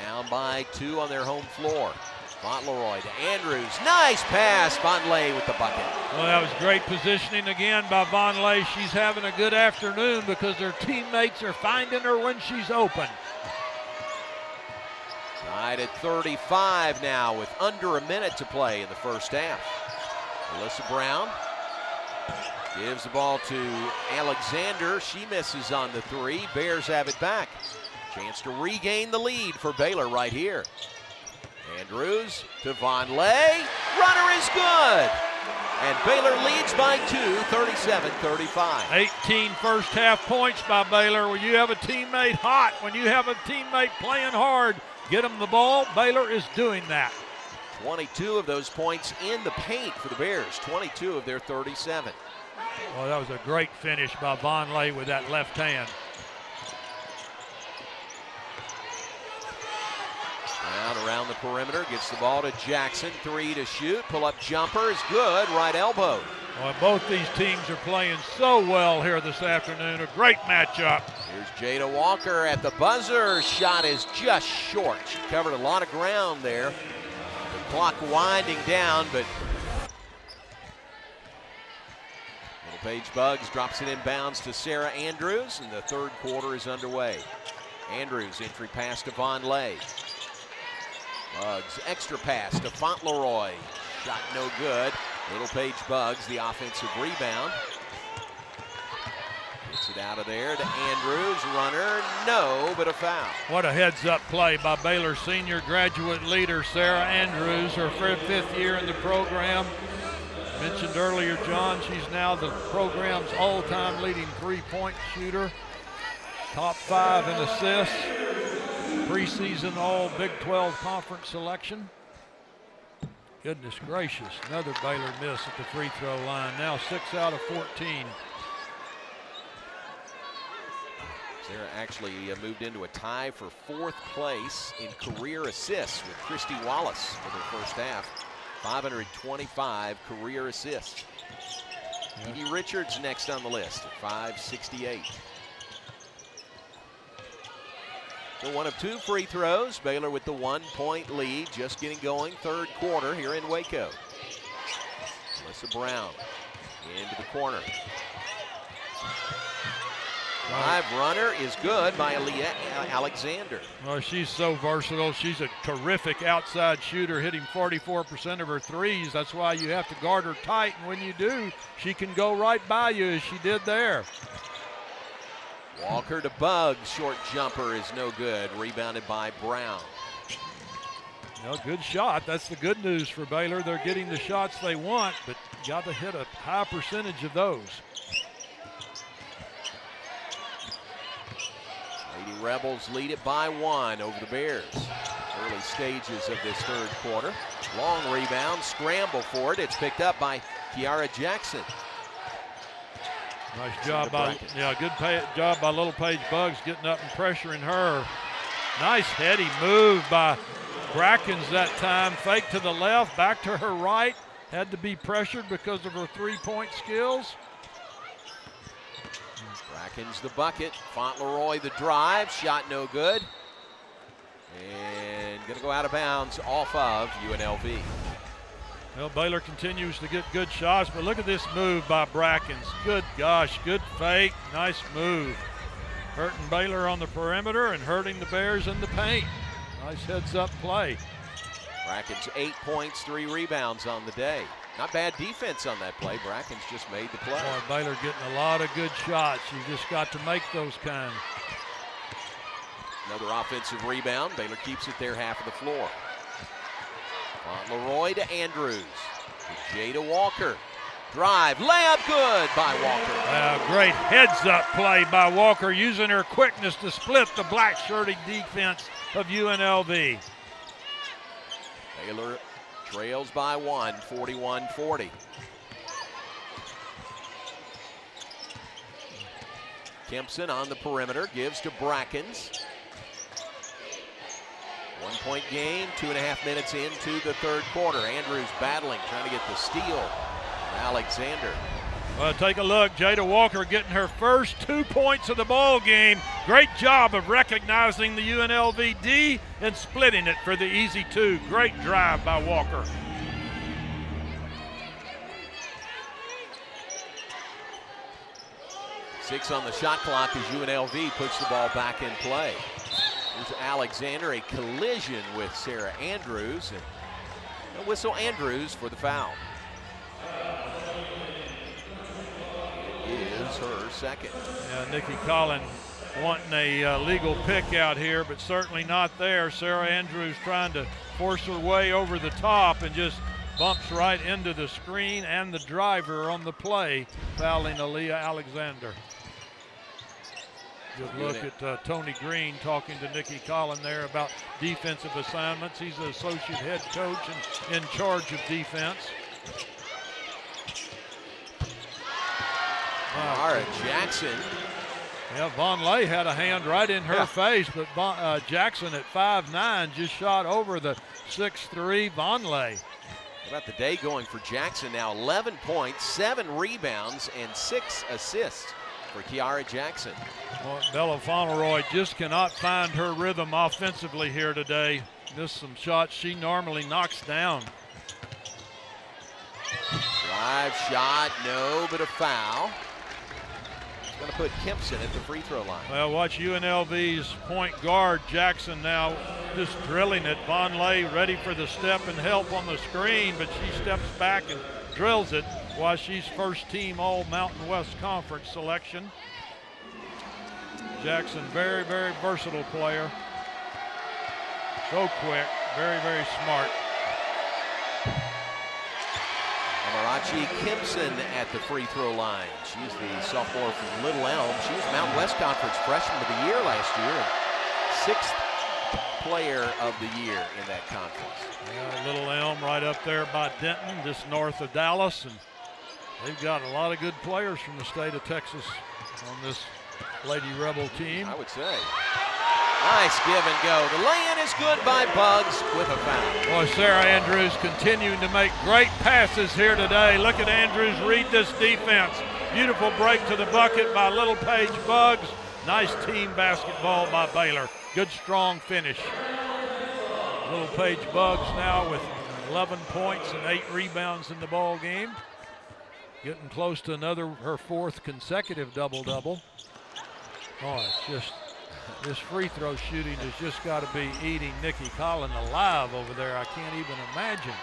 Down by 2 on their home floor. Fauntleroy to Andrews. Nice pass. Vonleh with the bucket. Well, that was great positioning again by Vonleh. She's having a good afternoon because her teammates are finding her when she's open. Tied at 35 now with under a minute to play in the first half. Alyssa Brown gives the ball to Alexander. She misses on the 3. Bears have it back. Chance to regain the lead for Baylor right here. Andrews to Vonleh. Runner is good. And Baylor leads by 2, 37-35. 18 first half points by Baylor. When you have a teammate hot, when you have a teammate playing hard, get them the ball. Baylor is doing that. 22 of those points in the paint for the Bears, 22 of their 37. Well, that was a great finish by Vonleh with that left hand. Brown around the perimeter, gets the ball to Jackson, 3 to shoot, pull-up jumper is good, right elbow. Well, both these teams are playing so well here this afternoon. A great matchup. Here's Jada Walker at the buzzer. Shot is just short. She covered a lot of ground there. The clock winding down, but Little Paige Buggs drops it in bounds to Sarah Andrews, and the third quarter is underway. Andrews entry pass to Vonleh. Buggs extra pass to Fauntleroy. Shot no good. Little Paige Buggs the offensive rebound. Gets it out of there to Andrews. Runner, no, but a foul. What a heads-up play by Baylor senior graduate leader Sarah Andrews, her fifth year in the program. Mentioned earlier, John, she's now the program's all-time leading three-point shooter. Top 5 in assists. Preseason all Big 12 conference selection. Goodness gracious, another Baylor miss at the free throw line. Now 6 out of 14. Sarah actually moved into a tie for 4th place in career assists with Christy Wallace for her first half. 525 career assists. Edie Richards next on the list at 568. So one of 2 free throws. Baylor with the 1-point lead, just getting going, third quarter here in Waco. Alyssa Brown into the corner. Drive runner is good by Aaliyah Alexander. Well, she's so versatile. She's a terrific outside shooter, hitting 44% of her threes. That's why you have to guard her tight, and when you do, she can go right by you as she did there. Walker to Buggs, short jumper is no good, rebounded by Brown. Well, good shot. That's the good news for Baylor. They're getting the shots they want, but you got to hit a high percentage of those. Lady Rebels lead it by 1 over the Bears. Early stages of this third quarter. Long rebound, scramble for it. It's picked up by Kiara Jackson. Nice job by, job by Little Paige Buggs getting up and pressuring her. Nice heady move by Brackens that time. Fake to the left, back to her right. Had to be pressured because of her three-point skills. Brackens the bucket. Fauntleroy the drive. Shot no good. And going to go out of bounds off of UNLV. Well, Baylor continues to get good shots, but look at this move by Brackens. Good gosh, good fake, nice move. Hurting Baylor on the perimeter and hurting the Bears in the paint. Nice heads-up play. Brackens 8 points, 3 rebounds on the day. Not bad defense on that play. Brackens just made the play. Boy, Baylor getting a lot of good shots. You just got to make those kind. Another offensive rebound. Baylor keeps it their half of the floor. Fauntleroy to Andrews. To Jada Walker. Drive, layup good by Walker. Great heads-up play by Walker, using her quickness to split the black-shirted defense of UNLV. Baylor trails by 1, 41-40. Kempson on the perimeter, gives to Brackens. 1-point game, 2.5 minutes into the third quarter. Andrews battling, trying to get the steal. Alexander. Well, take a look. Jada Walker getting her first 2 points of the ball game. Great job of recognizing the UNLV D and splitting it for the easy 2. Great drive by Walker. Six on the shot clock as UNLV puts the ball back in play. Here's Alexander, a collision with Sarah Andrews, and they'll whistle Andrews for the foul. It is her second. Yeah, Nikki Collin wanting a legal pick out here, but certainly not there. Sarah Andrews trying to force her way over the top and just bumps right into the screen and the driver on the play, fouling Aaliyah Alexander. Good look at Tony Green talking to Nikki Collin there about defensive assignments. He's the associate head coach and in charge of defense. Kiara Jackson. Yeah, Von Lay had a hand right in her face, but Jackson at 5'9" just shot over the 6'3" Von Lay. How about the day going for Jackson now? 11 points, 7 rebounds, and 6 assists for Kiara Jackson. Well, Bella Fauntleroy just cannot find her rhythm offensively here today. Missed some shots she normally knocks down. Drive shot, no, but a foul. It's going to put Kempson at the free throw line. Well, watch UNLV's point guard Jackson now just drilling it. Von Lay ready for the step and help on the screen, but she steps back and drills it while she's first team all Mountain West Conference selection. Jackson, very, very versatile player. So quick, very, very smart. Amarachi Kempson at the free throw line. She's the sophomore from Little Elm. She was Mountain West Conference Freshman of the Year last year and 6th player of the year in that conference. Yeah, Little Elm right up there by Denton, just north of Dallas, and they've got a lot of good players from the state of Texas on this Lady Rebel team. I would say. Nice give and go. The lay-in is good by Bugs with a foul. Boy, Sarah Andrews continuing to make great passes here today. Look at Andrews read this defense. Beautiful break to the bucket by Little Paige Bugs. Nice team basketball by Baylor. Good strong finish. Little Paige Bugs now with 11 points and 8 rebounds in the ball game. Getting close to her 4th consecutive double-double. Oh, it's just, this free throw shooting has just got to be eating Nikki Collin alive over there. I can't even imagine.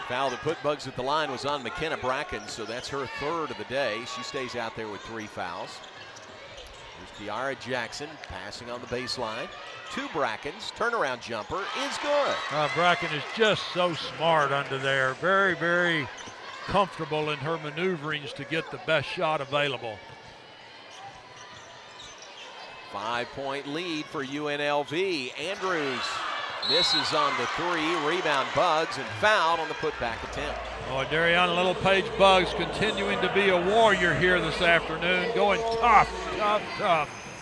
Foul that put Bugs at the line was on McKenna Bracken, so that's her 3rd of the day. She stays out there with 3 fouls. Here's Kiara Jackson passing on the baseline. 2 Brackens, turnaround jumper is good. Bracken is just so smart under there. Very, very comfortable in her maneuverings to get the best shot available. 5-point lead for UNLV. Andrews misses on the 3, rebound Bugs, and fouled on the putback attempt. Oh, Dariana Little Paige Bugs continuing to be a warrior here this afternoon, going tough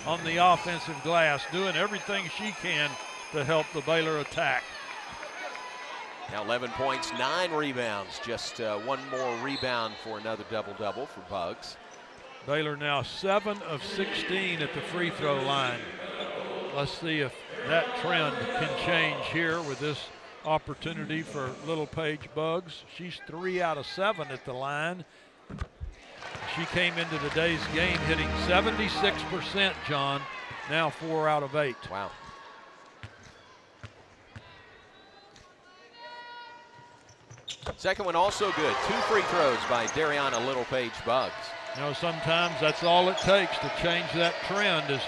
on the offensive glass, doing everything she can to help the Baylor attack. Now 11 points, 9 rebounds, just 1 more rebound for another double-double for Bugs. Baylor now 7 of 16 at the free throw line. Let's see if that trend can change here with this opportunity for Little Paige Bugs. She's 3 out of 7 at the line. She came into today's game hitting 76%, John. Now 4 out of 8. Wow. Second one also good. 2 free throws by Dariana Little Paige Bugs. You know, sometimes that's all it takes to change that trend is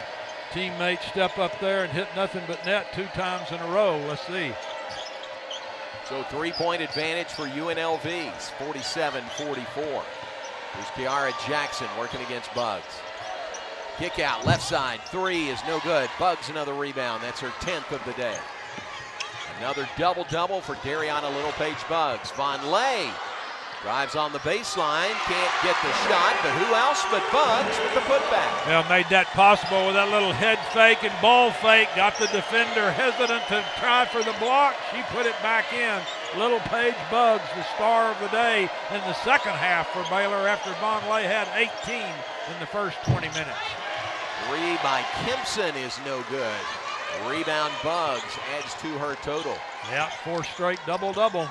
teammates step up there and hit nothing but net 2 times in a row. Let's see. So 3-point advantage for UNLV's, 47-44. Here's Kiara Jackson working against Bugs. Kick out, left side, 3 is no good. Bugs another rebound, that's her 10th of the day. Another double-double for Dariana Little Paige Bugs. Von Lay drives on the baseline, can't get the shot, but who else but Bugs with the putback. Yeah, made that possible with that little head fake and ball fake. Got the defender hesitant to try for the block. She put it back in. Little Paige Bugs, the star of the day in the second half for Baylor after Von Lay had 18 in the first 20 minutes. 3 by Kempson is no good. Rebound Bugs adds to her total. Yeah, 4 straight double-double.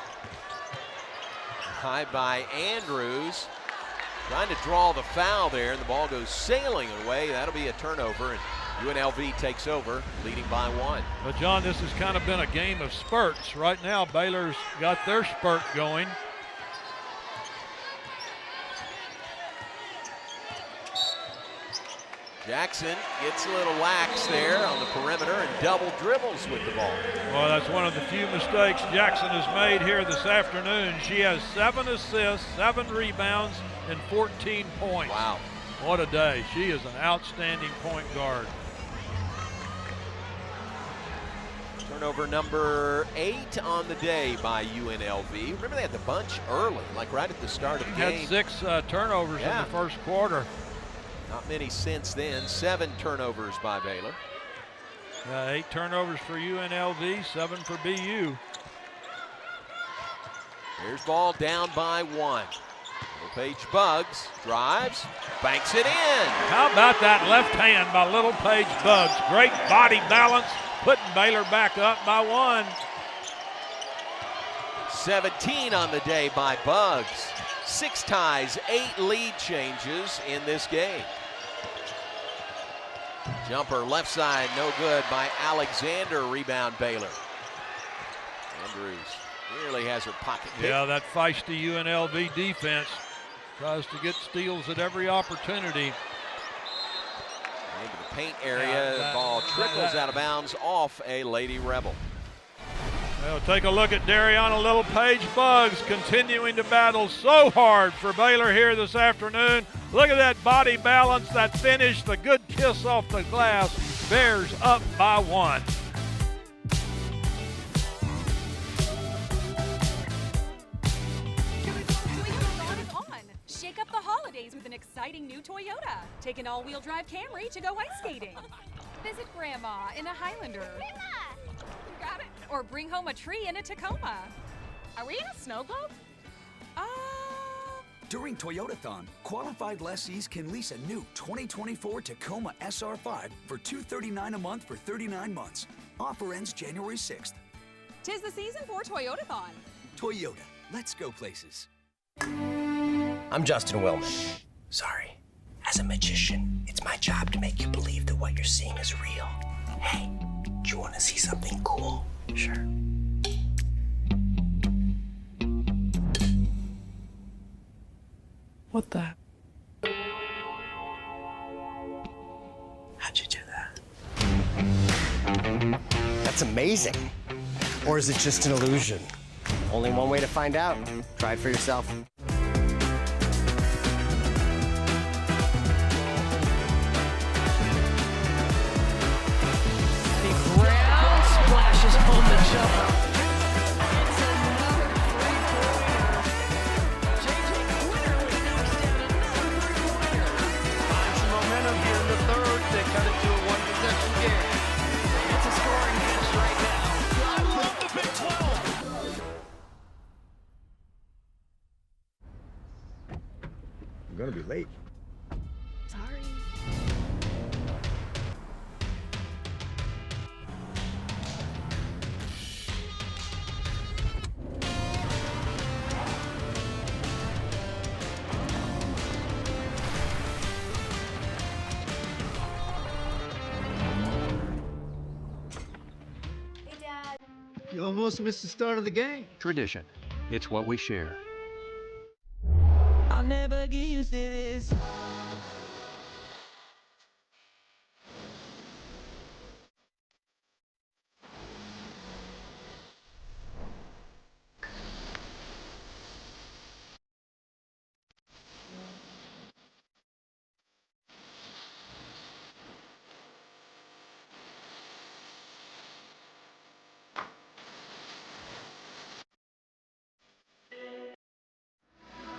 High by Andrews. Trying to draw the foul there, and the ball goes sailing away. That'll be a turnover, and UNLV takes over, leading by 1. But, John, this has kind of been a game of spurts. Right now, Baylor's got their spurt going. Jackson gets a little lax there on the perimeter and double dribbles with the ball. Well, that's one of the few mistakes Jackson has made here this afternoon. She has 7 assists, 7 rebounds, and 14 points. Wow. What a day. She is an outstanding point guard. Turnover number 8 on the day by UNLV. Remember they had the bunch early, like right at the start of the game. Had 6 turnovers in the first quarter. Not many since then. 7 turnovers by Baylor. 8 turnovers for UNLV, 7 for BU. Here's ball down by 1. Paige Buggs drives, banks it in. How about that left hand by Little Paige Buggs? Great body balance, putting Baylor back up by 1. 17 on the day by Buggs. 6 ties, 8 lead changes in this game. Jumper left side, no good by Alexander. Rebound Baylor. Andrews nearly has her pocket picked. Yeah, that feisty UNLV defense tries to get steals at every opportunity. Into the paint area, the ball trickles out of bounds off a Lady Rebel. Well, take a look at Dariana Little Paige Buggs continuing to battle so hard for Baylor here this afternoon. Look at that body balance, that finish, the good kiss off the glass. Bears up by 1. Shake up the holidays with an exciting new Toyota. Take an all-wheel drive Camry to go ice skating. Visit Grandma in a Highlander. Grandma! You got it. Or bring home a tree in a Tacoma. Are we in a snow globe? During Toyotathon, qualified lessees can lease a new 2024 Tacoma SR5 for $239 a month for 39 months. Offer ends January 6th. 'Tis the season for Toyotathon. Toyota, let's go places. I'm Justin Willman. Sorry. As a magician, it's my job to make you believe that what you're seeing is real. Hey, do you want to see something cool? Sure. What the? How'd you do that? That's amazing. Or is it just an illusion? Only one way to find out. Try it for yourself. Brown splashes home the jumper. I'm gonna be late. Sorry. Hey, Dad. You almost missed the start of the game. Tradition. It's what we share. I'll never get used to this.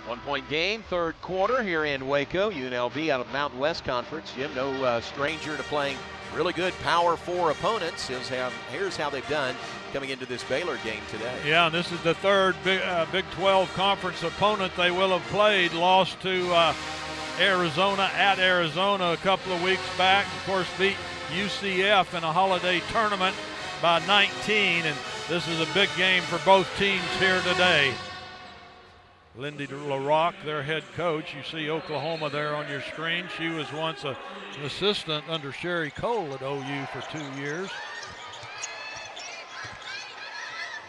One-point game, third quarter here in Waco. UNLV out of the Mountain West Conference. Jim, no stranger to playing really good Power 4 opponents. Here's how they've done coming into this Baylor game today. Yeah, and this is the third Big 12 conference opponent they will have played. Lost to Arizona at Arizona a couple of weeks back. Of course, beat UCF in a holiday tournament by 19, and this is a big game for both teams here today. Lindy LaRocque, their head coach. You see Oklahoma there on your screen. She was once an assistant under Sherry Cole at OU for 2 years.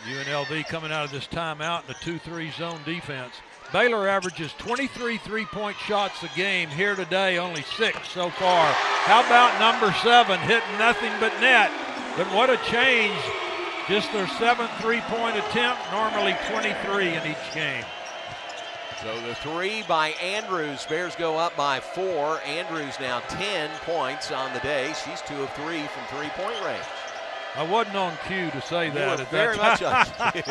UNLV coming out of this timeout in a 2-3 zone defense. Baylor averages 23 three-point shots a game. Here today, only 6 so far. How about number 7 hitting nothing but net? But what a change. Just their 7th three-point attempt, normally 23 in each game. So the 3 by Andrews. Bears go up by 4. Andrews now 10 points on the day. She's 2 of 3 from three-point range. I wasn't on cue to say that. You were very much on cue.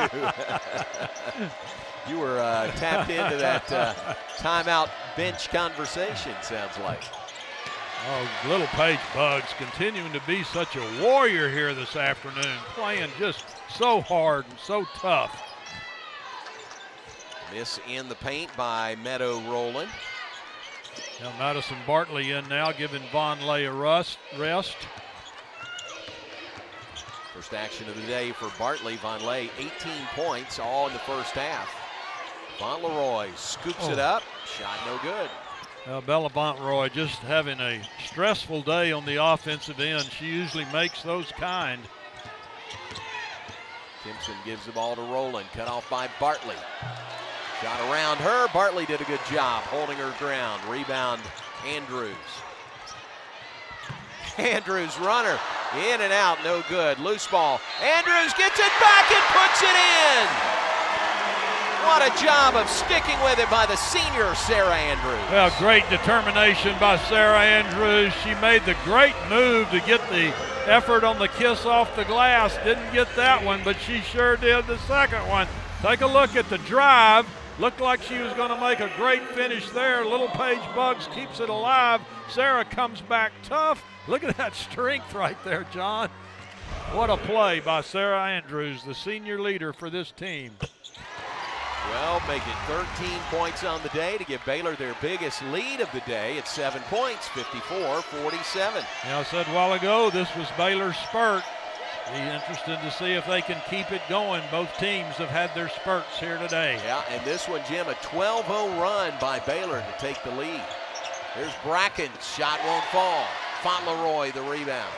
You were tapped into that timeout bench conversation, sounds like. Oh, little Paige Buggs continuing to be such a warrior here this afternoon, playing just so hard and so tough. Miss in the paint by Meadow Rowland. Now Madison Bartley in now, giving Von Lay a rest. First action of the day for Bartley. Von Lay, 18 points, all in the first half. Von Leroy scoops it up. Shot no good. Bella Vontroy just having a stressful day on the offensive end. She usually makes those kind. Timpson gives the ball to Rowland. Cut off by Bartley. Shot around her. Bartley did a good job holding her ground. Rebound, Andrews. Andrews runner. In and out, no good. Loose ball. Andrews gets it back and puts it in. What a job of sticking with it by the senior Sarah Andrews. Well, great determination by Sarah Andrews. She made the great move to get the effort on the kiss off the glass. Didn't get that one, but she sure did the second one. Take a look at the drive. Looked like she was going to make a great finish there. Little Paige Buggs keeps it alive. Sarah comes back tough. Look at that strength right there, John. What a play by Sarah Andrews, the senior leader for this team. Well, making 13 points on the day to give Baylor their biggest lead of the day at 7 points, 54-47. Yeah, I said a while ago this was Baylor's spurt. Be interested to see if they can keep it going. Both teams have had their spurts here today. Yeah, and this one, Jim, a 12-0 run by Baylor to take the lead. There's Bracken, shot won't fall. Fauntleroy the rebound.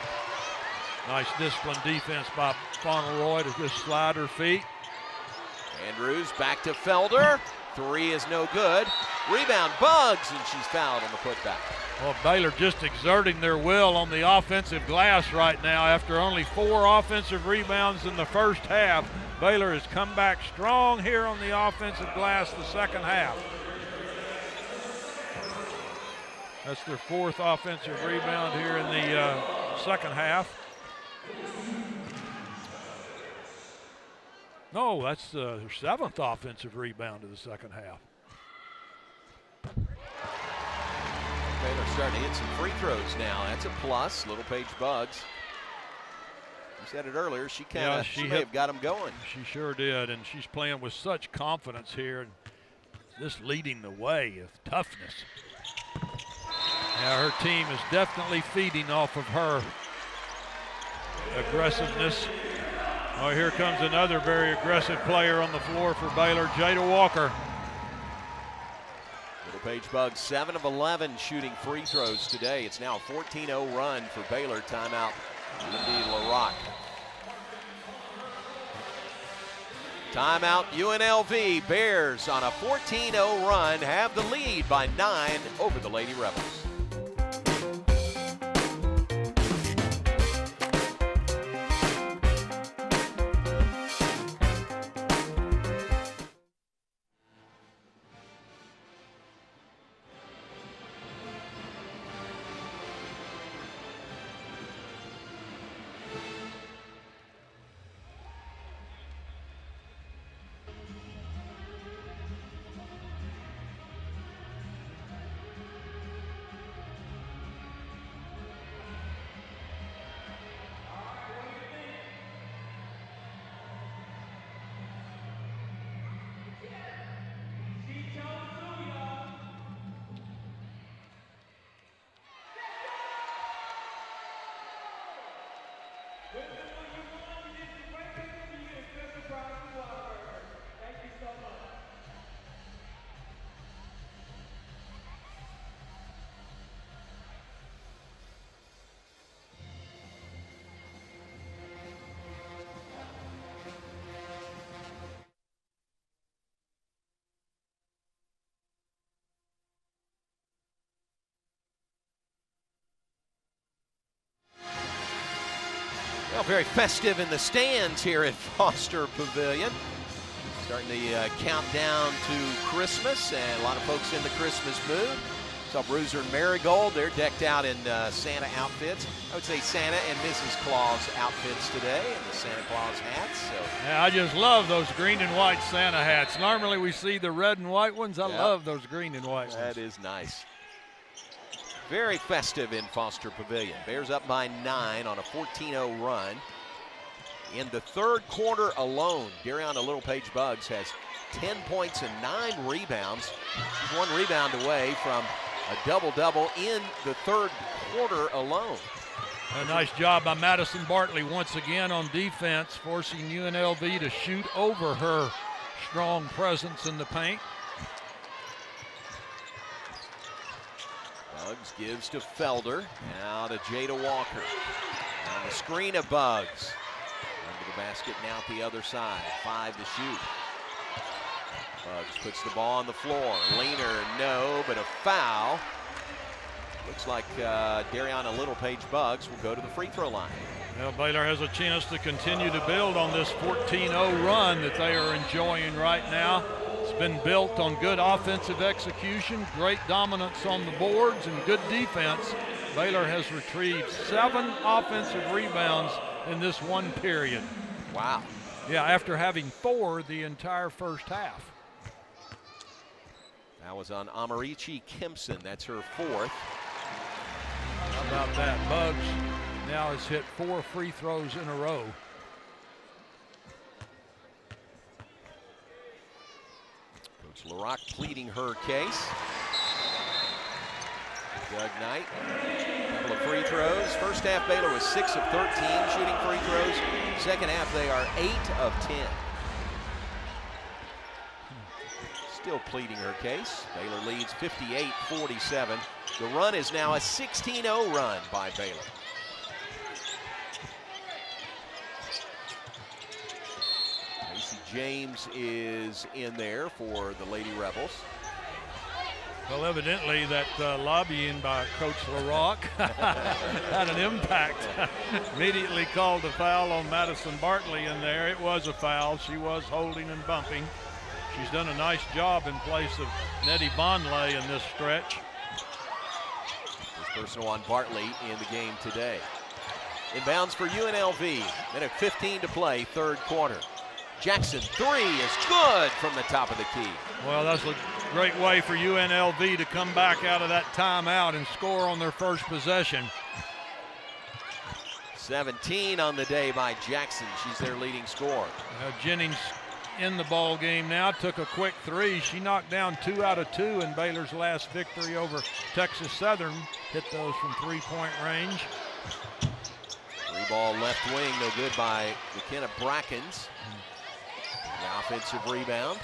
Nice disciplined defense by Fauntleroy to just slide her feet. Andrews back to Felder. 3 is no good. Rebound Buggs, and she's fouled on the putback. Well, Baylor just exerting their will on the offensive glass right now. After only 4 offensive rebounds in the first half, Baylor has come back strong here on the offensive glass the second half. That's their 4th offensive rebound here in the second half. No, that's their 7th offensive rebound of the second half. Baylor starting to hit some free throws now. That's a plus. Little Paige Buggs. You said it earlier. She may have got them going. She sure did, and she's playing with such confidence here and just leading the way of toughness. Yeah, her team is definitely feeding off of her aggressiveness. Oh, here comes another very aggressive player on the floor for Baylor, Jada Walker. Little Paige Buggs, 7 of 11 shooting free throws today. It's now a 14-0 run for Baylor. Timeout, Lindy LaRock. Timeout, UNLV. Bears on a 14-0 run have the lead by 9 over the Lady Rebels. Well, very festive in the stands here at Foster Pavilion. Starting the countdown to Christmas, and a lot of folks in the Christmas mood. Saw Bruiser and Marigold. They're decked out in Santa outfits. I would say Santa and Mrs. Claus outfits today, and the Santa Claus hats. So. Yeah, I just love those green and white Santa hats. Normally we see the red and white ones. I love those green and white ones. That is nice. Very festive in Foster Pavilion. Bears up by 9 on a 14-0 run. In the third quarter alone, Dariana Littlepage Buggs has 10 points and 9 rebounds. She's 1 rebound away from a double-double in the third quarter alone. A nice job by Madison Bartley once again on defense, forcing UNLV to shoot over her strong presence in the paint. Buggs gives to Felder. Now to Jada Walker. On the screen of Buggs. Under the basket now at the other side. 5 to shoot. Buggs puts the ball on the floor. Leaner, no, but a foul. Looks like Dariana Littlepage Buggs will go to the free throw line. Well, Baylor has a chance to continue to build on this 14-0 run that they are enjoying right now. It's been built on good offensive execution, great dominance on the boards, and good defense. Baylor has retrieved 7 offensive rebounds in this one period. Wow. Yeah, after having 4 the entire first half. That was on Amarichi Kempson. That's her 4th. How about that? Buggs now has hit 4 free throws in a row. Coach LaRock pleading her case. Doug Knight, couple of free throws. First half, Baylor was 6 of 13 shooting free throws. Second half, they are 8 of 10. Still pleading her case. Baylor leads 58-47. The run is now a 16-0 run by Baylor. Macy James is in there for the Lady Rebels. Well, evidently that lobbying by Coach LaRock had an impact. Immediately called a foul on Madison Bartley in there. It was a foul. She was holding and bumping. She's done a nice job in place of Nettie Vonleh in this stretch. First personal on Bartley in the game today. Inbounds for UNLV. Minute 15 to play, third quarter. Jackson, 3 is good from the top of the key. Well, that's a great way for UNLV to come back out of that timeout and score on their first possession. 17 on the day by Jackson. She's their leading scorer. Jennings in the ball game now, took a quick 3. She knocked down 2 out of 2 in Baylor's last victory over Texas Southern. Hit those from 3-point range. 3-ball left wing, no good by McKenna Brackens. The offensive rebound.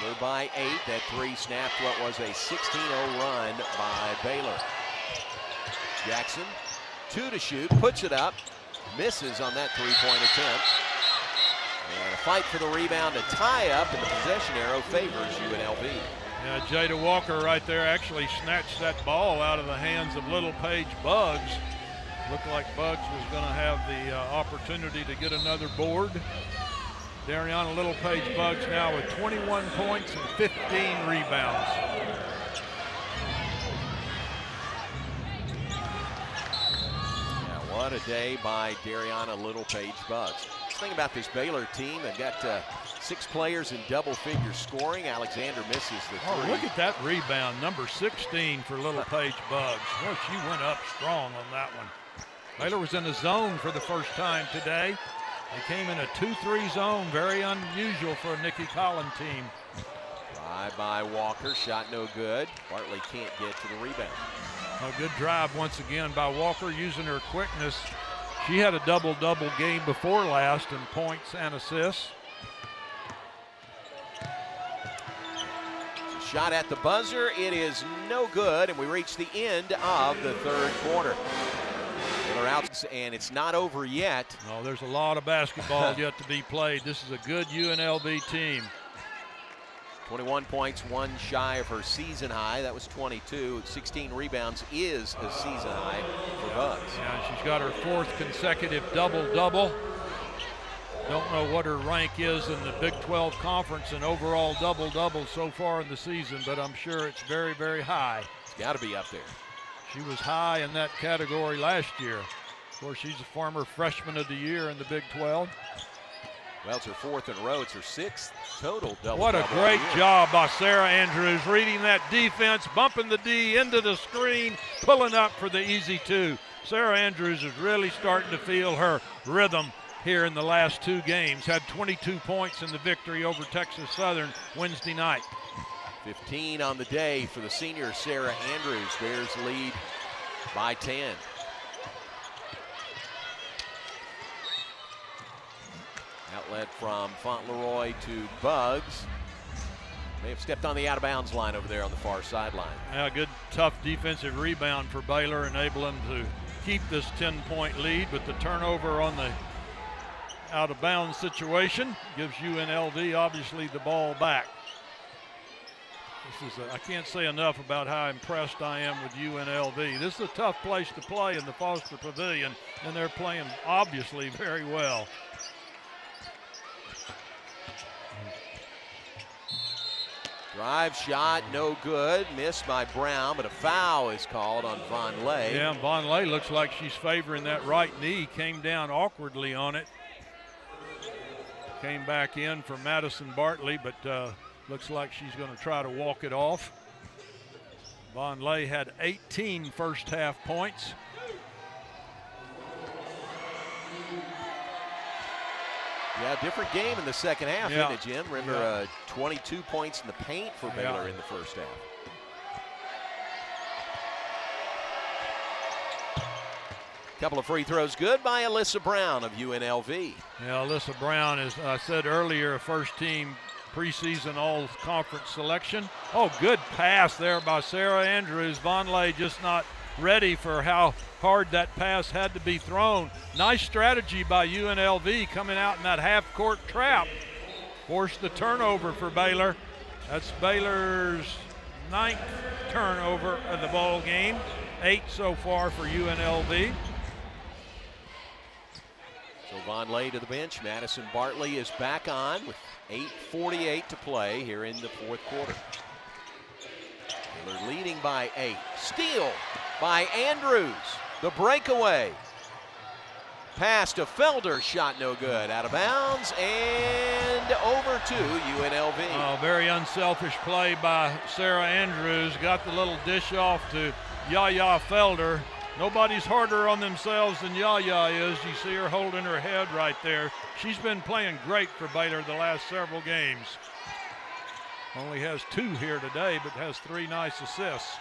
Baylor by 8. That 3 snapped what was a 16-0 run by Baylor. Jackson, 2 to shoot, puts it up, misses on that 3-point attempt. And a fight for the rebound, a tie-up, and the possession arrow favors UNLV. Yeah, Jada Walker right there actually snatched that ball out of the hands of Littlepage Buggs. Looked like Buggs was going to have the opportunity to get another board. Dariana Littlepage Buggs now with 21 points and 15 rebounds. What a day by Dariana Littlepage Buggs. Let's think about this Baylor team. They've got 6 players in double-figure scoring. Alexander misses the 3. Oh, look at that rebound, number 16 for Littlepage Buggs. Well, she went up strong on that one. Baylor was in a zone for the first time today. They came in a 2-3 zone, very unusual for a Nikki Collin team. Drive by Walker, shot no good. Bartley can't get to the rebound. A good drive once again by Walker, using her quickness. She had a double-double game before last in points and assists. Shot at the buzzer, it is no good, and we reach the end of the third quarter. Baylor out, and it's not over yet. No, there's a lot of basketball yet to be played. This is a good UNLV team. 21 points, one shy of her season high. That was 22. 16 rebounds is a season high for Bugs. Yeah, she's got her 4th consecutive double-double. Don't know what her rank is in the Big 12 Conference and overall double-double so far in the season, but I'm sure it's very, very high. It's got to be up there. She was high in that category last year. Of course, she's a former freshman of the year in the Big 12. Well, it's her 4th in a row. It's her 6th total double-double. What a great job by Sarah Andrews, reading that defense, bumping the D into the screen, pulling up for the easy 2. Sarah Andrews is really starting to feel her rhythm here in the last 2 games. Had 22 points in the victory over Texas Southern Wednesday night. 15 on the day for the senior Sarah Andrews. Bears lead by 10. Outlet from Fauntleroy to Bugs. May have stepped on the out-of-bounds line over there on the far sideline. Yeah, good, tough defensive rebound for Baylor, enable them to keep this 10-point lead, but the turnover on the out-of-bounds situation gives UNLV obviously the ball back. I can't say enough about how impressed I am with UNLV. This is a tough place to play in the Foster Pavilion, and they're playing obviously very well. Drive shot, no good. Missed by Brown, but a foul is called on Von Lay. Yeah, Von Lay looks like she's favoring that right knee. Came down awkwardly on it. Came back in for Madison Bartley, but looks like she's going to try to walk it off. Von Lay had 18 first-half points. Yeah, different game in the second half, isn't it, Jim? Remember, 22 points in the paint for Baylor in the first half. Couple of free throws good by Alyssa Brown of UNLV. Yeah, Alyssa Brown is, I said earlier, a first-team preseason all-conference selection. Oh, good pass there by Sarah Andrews. Von Lay just not ready for how hard that pass had to be thrown. Nice strategy by UNLV coming out in that half-court trap. Forced the turnover for Baylor. That's Baylor's 9th turnover of the ball game. 8 so far for UNLV. So Von Lay to the bench. Madison Bartley is back on with 8:48 to play here in the 4th quarter. Baylor leading by 8. Steal by Andrews. The breakaway. Pass to Felder. Shot no good. Out of bounds and over to UNLV. Oh, very unselfish play by Sarah Andrews. Got the little dish off to Yaya Felder. Nobody's harder on themselves than Yaya is. You see her holding her head right there. She's been playing great for Baylor the last several games. Only has 2 here today, but has 3 nice assists.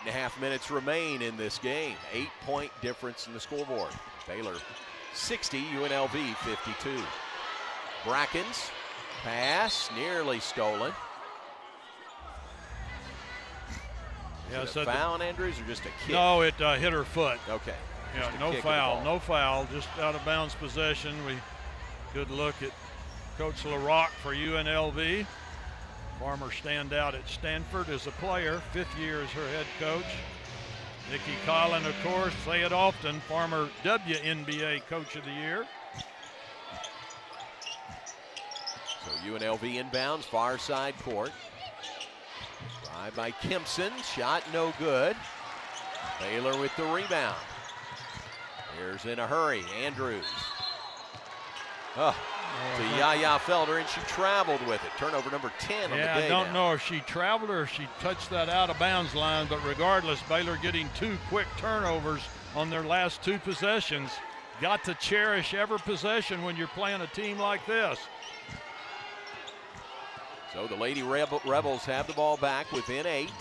8.5 minutes remain in this game. 8-point difference in the scoreboard. Baylor 60, UNLV 52. Brackens, pass, nearly stolen. Yeah, is it a foul on Andrews or just a kick? No, it hit her foot. Okay. Yeah, no foul, just out of bounds possession. Good look at Coach LaRock for UNLV. Former standout at Stanford as a player, 5th year as her head coach. Nikki Collin, of course, say it often, former WNBA Coach of the Year. So UNLV inbounds, far side court. Drive by Kempson, shot no good. Baylor with the rebound. Here's in a hurry, Andrews. To Yaya Felder, and she traveled with it. Turnover number 10 on the day. I don't know if she traveled or if she touched that out-of-bounds line, but regardless, Baylor getting 2 quick turnovers on their last 2 possessions. Got to cherish every possession when you're playing a team like this. So the Lady Rebels have the ball back within 8.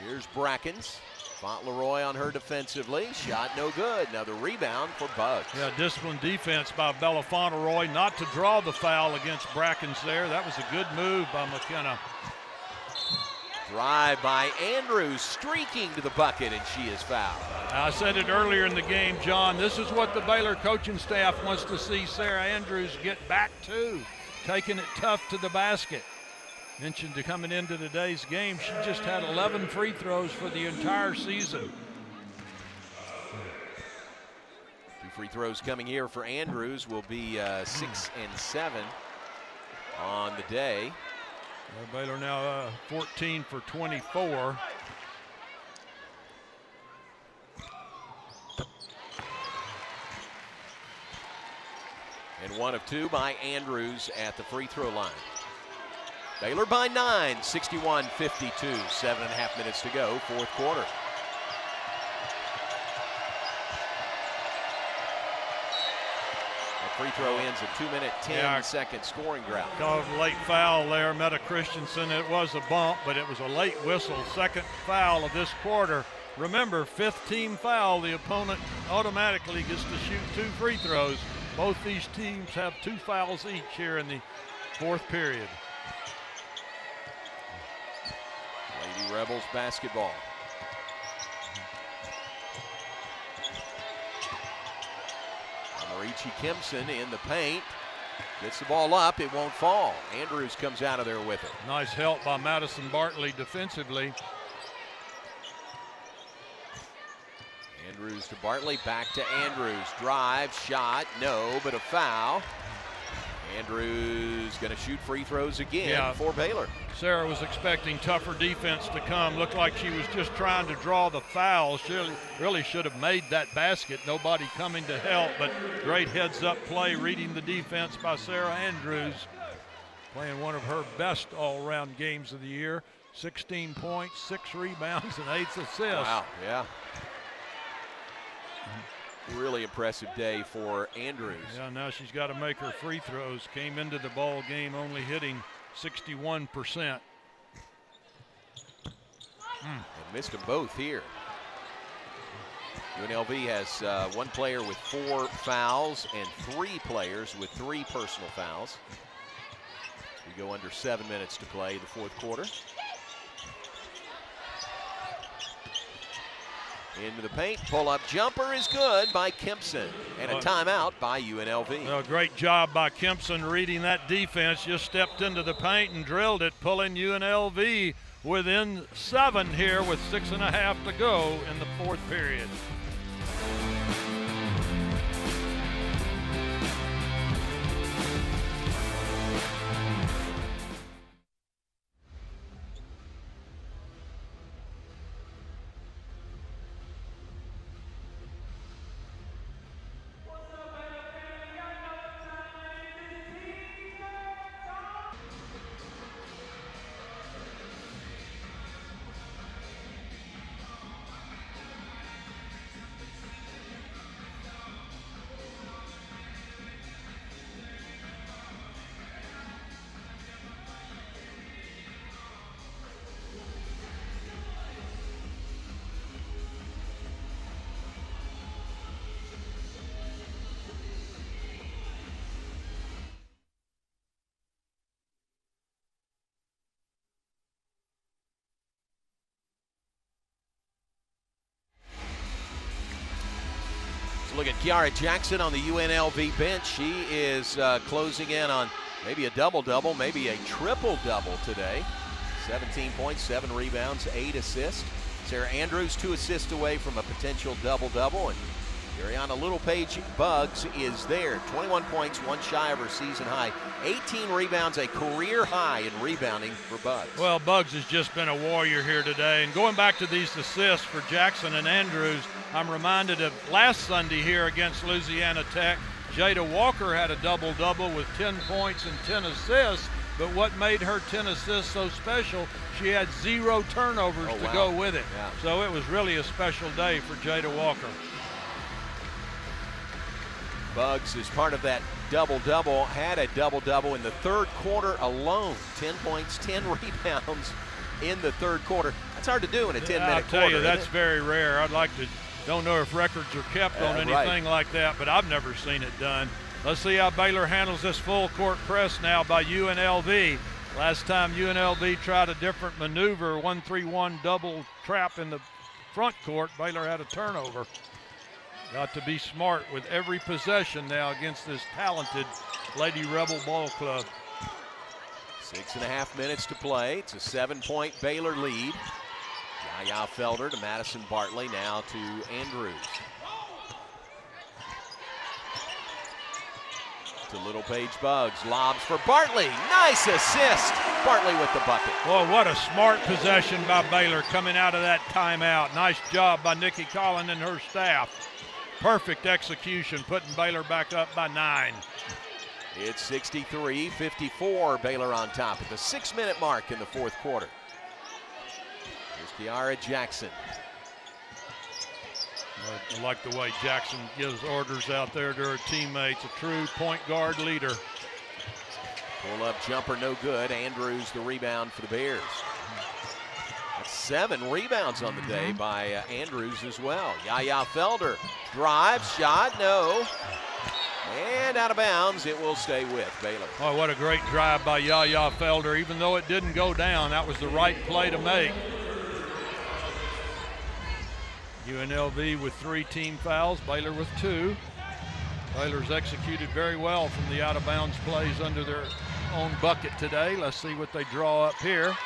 Here's Brackens. Fauntleroy on her defensively. Shot no good. Now the rebound for Bugs. Yeah, disciplined defense by Bella Fauntleroy not to draw the foul against Brackens there. That was a good move by McKenna. Drive by Andrews, streaking to the bucket, and she is fouled. I said it earlier in the game, John. This is what the Baylor coaching staff wants to see Sarah Andrews get back to, taking it tough to the basket. Mentioned to coming into today's game, she just had 11 free throws for the entire season. 2 free throws coming here for Andrews will be 6 and 7 on the day. Baylor now 14 for 24. And 1 of 2 by Andrews at the free throw line. Baylor by 9, 61-52, 7.5 minutes to go, fourth quarter. That free throw ends a 2-minute, 10-second scoring drought. Called a late foul there, Meta Christensen. It was a bump, but it was a late whistle. Second foul of this quarter. Remember, 5th team foul, the opponent automatically gets to shoot 2 free throws. Both these teams have 2 fouls each here in the fourth period. Lady Rebels basketball. Marici Kempson in the paint. Gets the ball up, it won't fall. Andrews comes out of there with it. Nice help by Madison Bartley defensively. Andrews to Bartley, back to Andrews. Drive, shot, no, but a foul. Andrews going to shoot free throws again for Baylor. Sarah was expecting tougher defense to come. Looked like she was just trying to draw the foul. She really should have made that basket. Nobody coming to help, but great heads-up play, reading the defense by Sarah Andrews. Playing one of her best all-around games of the year. 16 points, 6 rebounds, and 8 assists. Wow, yeah. Really impressive day for Andrews. Yeah, now she's got to make her free throws. Came into the ball game only hitting 61%. And missed them both here. UNLV has 1 player with 4 fouls and 3 players with 3 personal fouls. We go under 7 minutes to play the fourth quarter. Into the paint, pull-up jumper is good by Kempson, and a timeout by UNLV. Well, great job by Kempson reading that defense. Just stepped into the paint and drilled it, pulling UNLV within 7 here with 6.5 to go in the fourth period. Look at Kiara Jackson on the UNLV bench. She is closing in on maybe a double-double, maybe a triple-double today. 17 points, 7 rebounds, 8 assists. Sarah Andrews 2 assists away from a potential double-double. And Ariana Littlepage-Buggs is there. 21 points, 1 shy of her season high. 18 rebounds, a career high in rebounding for Buggs. Well, Buggs has just been a warrior here today. And going back to these assists for Jackson and Andrews, I'm reminded of last Sunday here against Louisiana Tech. Jada Walker had a double-double with 10 points and 10 assists. But what made her 10 assists so special, she had 0 turnovers to go with it. Yeah. So it was really a special day for Jada Walker. Buggs is part of that double-double, had a double-double in the third quarter alone. 10 points, 10 rebounds in the third quarter. That's hard to do in a 10-minute quarter. I'll tell you, that's very rare. Don't know if records are kept on anything like that, but I've never seen it done. Let's see how Baylor handles this full court press now by UNLV. Last time UNLV tried a different maneuver, 1-3-1 double trap in the front court, Baylor had a turnover. Got to be smart with every possession now against this talented Lady Rebel Ball Club. 6.5 minutes to play. It's a 7-point Baylor lead. Yaya Felder to Madison Bartley, now to Andrews. To Little Paige Buggs, lobs for Bartley. Nice assist. Bartley with the bucket. Boy, what a smart possession by Baylor coming out of that timeout. Nice job by Nikki Collin and her staff. Perfect execution, putting Baylor back up by 9. It's 63-54, Baylor on top at the 6-minute mark in the fourth quarter. Here's Kiara Jackson. I like the way Jackson gives orders out there to her teammates, a true point guard leader. Pull-up jumper, no good. Andrews the rebound for the Bears. That's 7 rebounds on the day by Andrews as well. Yaya Felder drives, shot, no. And out of bounds, it will stay with Baylor. Oh, what a great drive by Yaya Felder. Even though it didn't go down, that was the right play to make. UNLV with 3 team fouls, Baylor with 2. Baylor's executed very well from the out-of-bounds plays under their own bucket today. Let's see what they draw up here.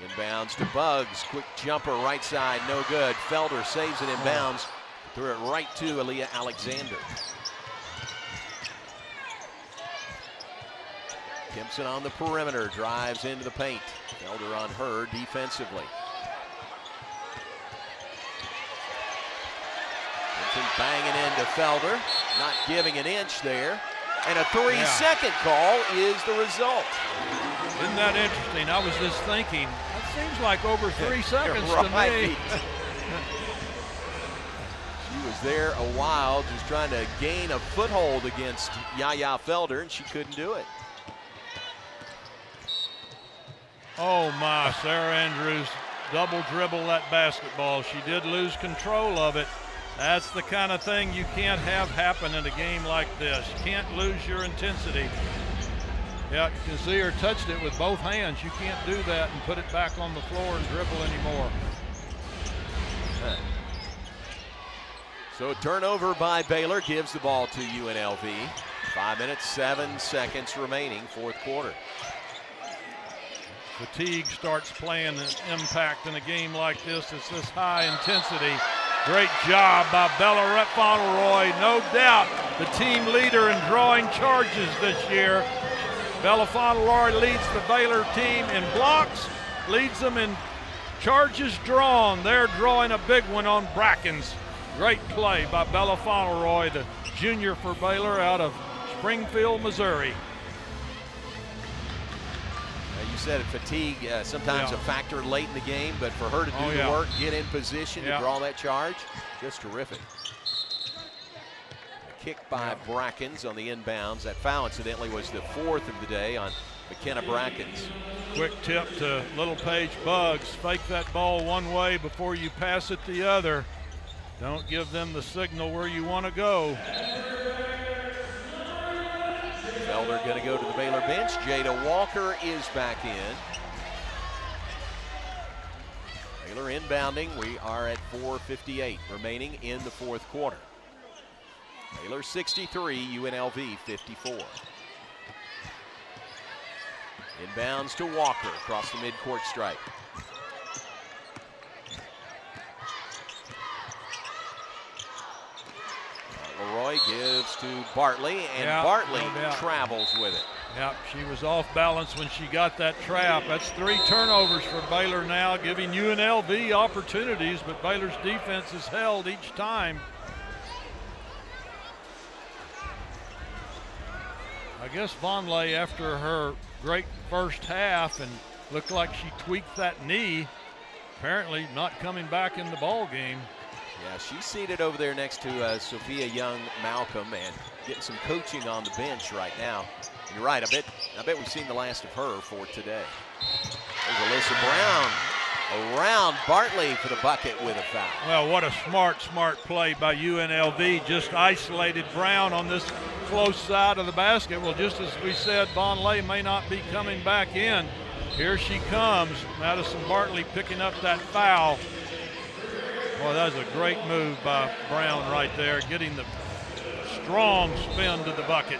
Inbounds to Buggs, quick jumper right side, no good. Felder saves it inbounds, threw it right to Aaliyah Alexander. Kempson on the perimeter, drives into the paint. Felder on her defensively. Kempson banging into Felder, not giving an inch there. And a 3-second call is the result. Isn't that interesting? I was just thinking, that seems like over 3 seconds to me. She was there a while just trying to gain a foothold against Yaya Felder, and she couldn't do it. Oh my, Sarah Andrews double dribble that basketball. She did lose control of it. That's the kind of thing you can't have happen in a game like this. You can't lose your intensity. Yeah, you can see her touched it with both hands. You can't do that and put it back on the floor and dribble anymore. So a turnover by Baylor gives the ball to UNLV. 5 minutes, 7 seconds remaining, fourth quarter. Fatigue starts playing an impact in a game like this. It's this high intensity. Great job by Bella Fauntleroy. No doubt the team leader in drawing charges this year. Bella Fauntleroy leads the Baylor team in blocks, leads them in charges drawn. They're drawing a big one on Brackens. Great play by Bella Fauntleroy, the junior for Baylor out of Springfield, Missouri. You said it, fatigue sometimes a factor late in the game, but for her to do the work, get in position to draw that charge, just terrific. A kick by Brackens on the inbounds. That foul, incidentally, was the 4th of the day on McKenna Brackens. Quick tip to Little Paige Buggs. Fake that ball one way before you pass it the other. Don't give them the signal where you want to go. Felder going to go to the Baylor bench. Jada Walker is back in. Baylor inbounding. We are at 4:58 remaining in the fourth quarter. Baylor 63, UNLV 54. Inbounds to Walker across the midcourt stripe. Leroy gives to Bartley, and Bartley travels with it. Yep, she was off balance when she got that trap. That's 3 turnovers for Baylor now, giving UNLV opportunities, but Baylor's defense is held each time. I guess Vonleh, after her great first half and looked like she tweaked that knee, apparently not coming back in the ball game. Yeah, she's seated over there next to Sophia Young-Malcolm and getting some coaching on the bench right now. And you're right, I bet we've seen the last of her for today. There's Alyssa Brown. around Bartley for the bucket with a foul. Well, what a smart play by UNLV. Just isolated Brown on this close side of the basket. Well, just as we said, Vonleh may not be coming back in. Here she comes. Madison Bartley picking up that foul. Well, that was a great move by Brown right there, getting the strong spin to the bucket.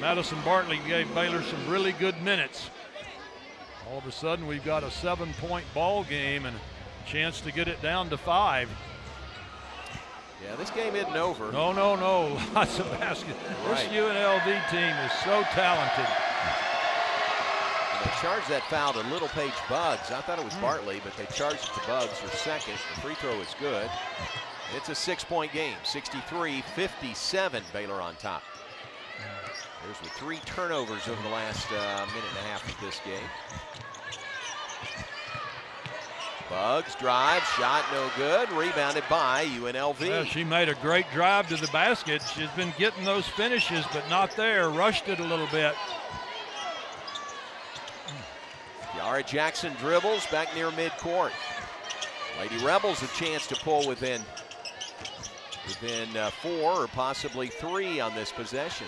Madison Bartley gave Baylor some really good minutes. All of a sudden, we've got a 7-point ball game and a chance to get it down to 5. Yeah, this game isn't over. No. Lots of baskets. Right. This UNLV team is so talented. And they charged that foul to Little Paige Buggs. I thought it was Bartley, but they charged it to Buggs for second. The free throw is good. It's a 6-point game, 63-57, Baylor on top. There's the 3 turnovers over the last minute and a half of this game. Buggs drive, shot no good, rebounded by UNLV. Well, she made a great drive to the basket. She's been getting those finishes, but not there. Rushed it a little bit. Yara Jackson dribbles back near midcourt. Lady Rebels a chance to pull within 4 or possibly 3 on this possession.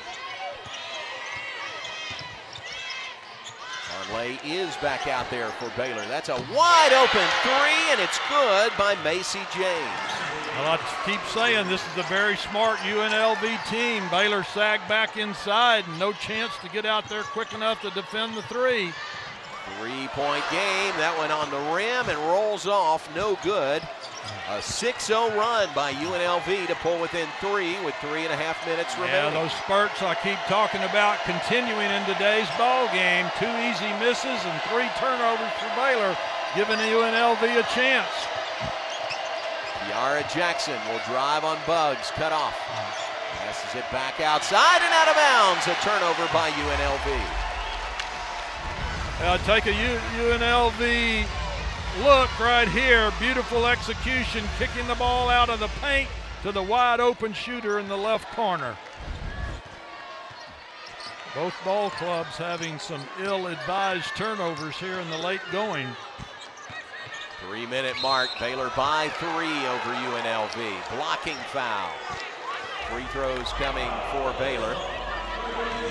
Vonleh is back out there for Baylor. That's a wide open 3, and it's good by Macy James. Well, I keep saying this is a very smart UNLV team. Baylor sagged back inside and no chance to get out there quick enough to defend the 3. 3-point game. That one on the rim and rolls off. No good. A 6-0 run by UNLV to pull within 3 with 3.5 minutes remaining. Yeah, those spurts I keep talking about continuing in today's ball game. 2 easy misses and 3 turnovers for Baylor, giving UNLV a chance. Yara Jackson will drive on Buggs, cut off. Passes it back outside and out of bounds. A turnover by UNLV. Take a UNLV look right here. Beautiful execution, kicking the ball out of the paint to the wide open shooter in the left corner. Both ball clubs having some ill-advised turnovers here in the late going. 3-minute mark, Baylor by 3 over UNLV. Blocking foul. Free throws coming for Baylor.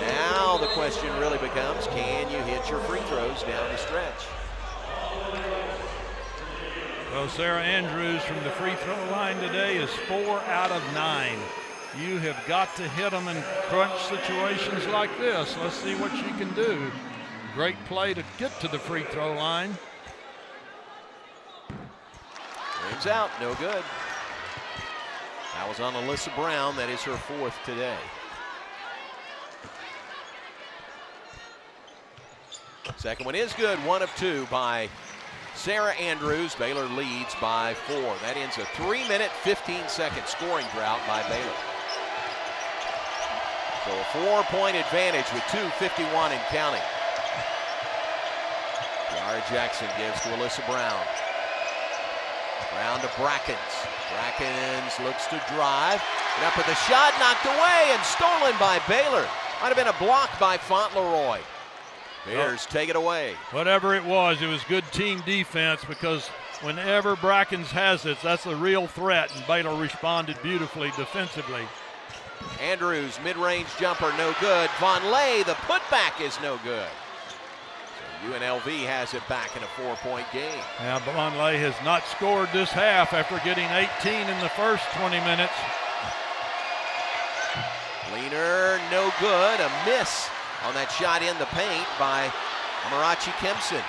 Now the question really becomes, can you hit your free throws down the stretch? Well, Sarah Andrews from the free throw line today is 4 out of 9. You have got to hit them in crunch situations like this. Let's see what she can do. Great play to get to the free throw line. Rims out, no good. That was on Alyssa Brown. That is her 4th today. Second one is good, 1 of 2 by Sarah Andrews. Baylor leads by 4. That ends a 3-minute, 15-second scoring drought by Baylor. So a 4-point advantage with 2:51 and counting. Yara Jackson gives to Alyssa Brown. Brown to Brackens. Brackens looks to drive. And up with the shot, knocked away and stolen by Baylor. Might have been a block by Fauntleroy. Bears take it away. Whatever it was good team defense, because whenever Brackens has it, that's a real threat, and Baylor responded beautifully defensively. Andrews, mid-range jumper, no good. Vonleh, the putback is no good. So UNLV has it back in a 4-point game. Yeah, Vonleh has not scored this half after getting 18 in the first 20 minutes. Leaner, no good. A miss on that shot in the paint by Amarachi Kempson.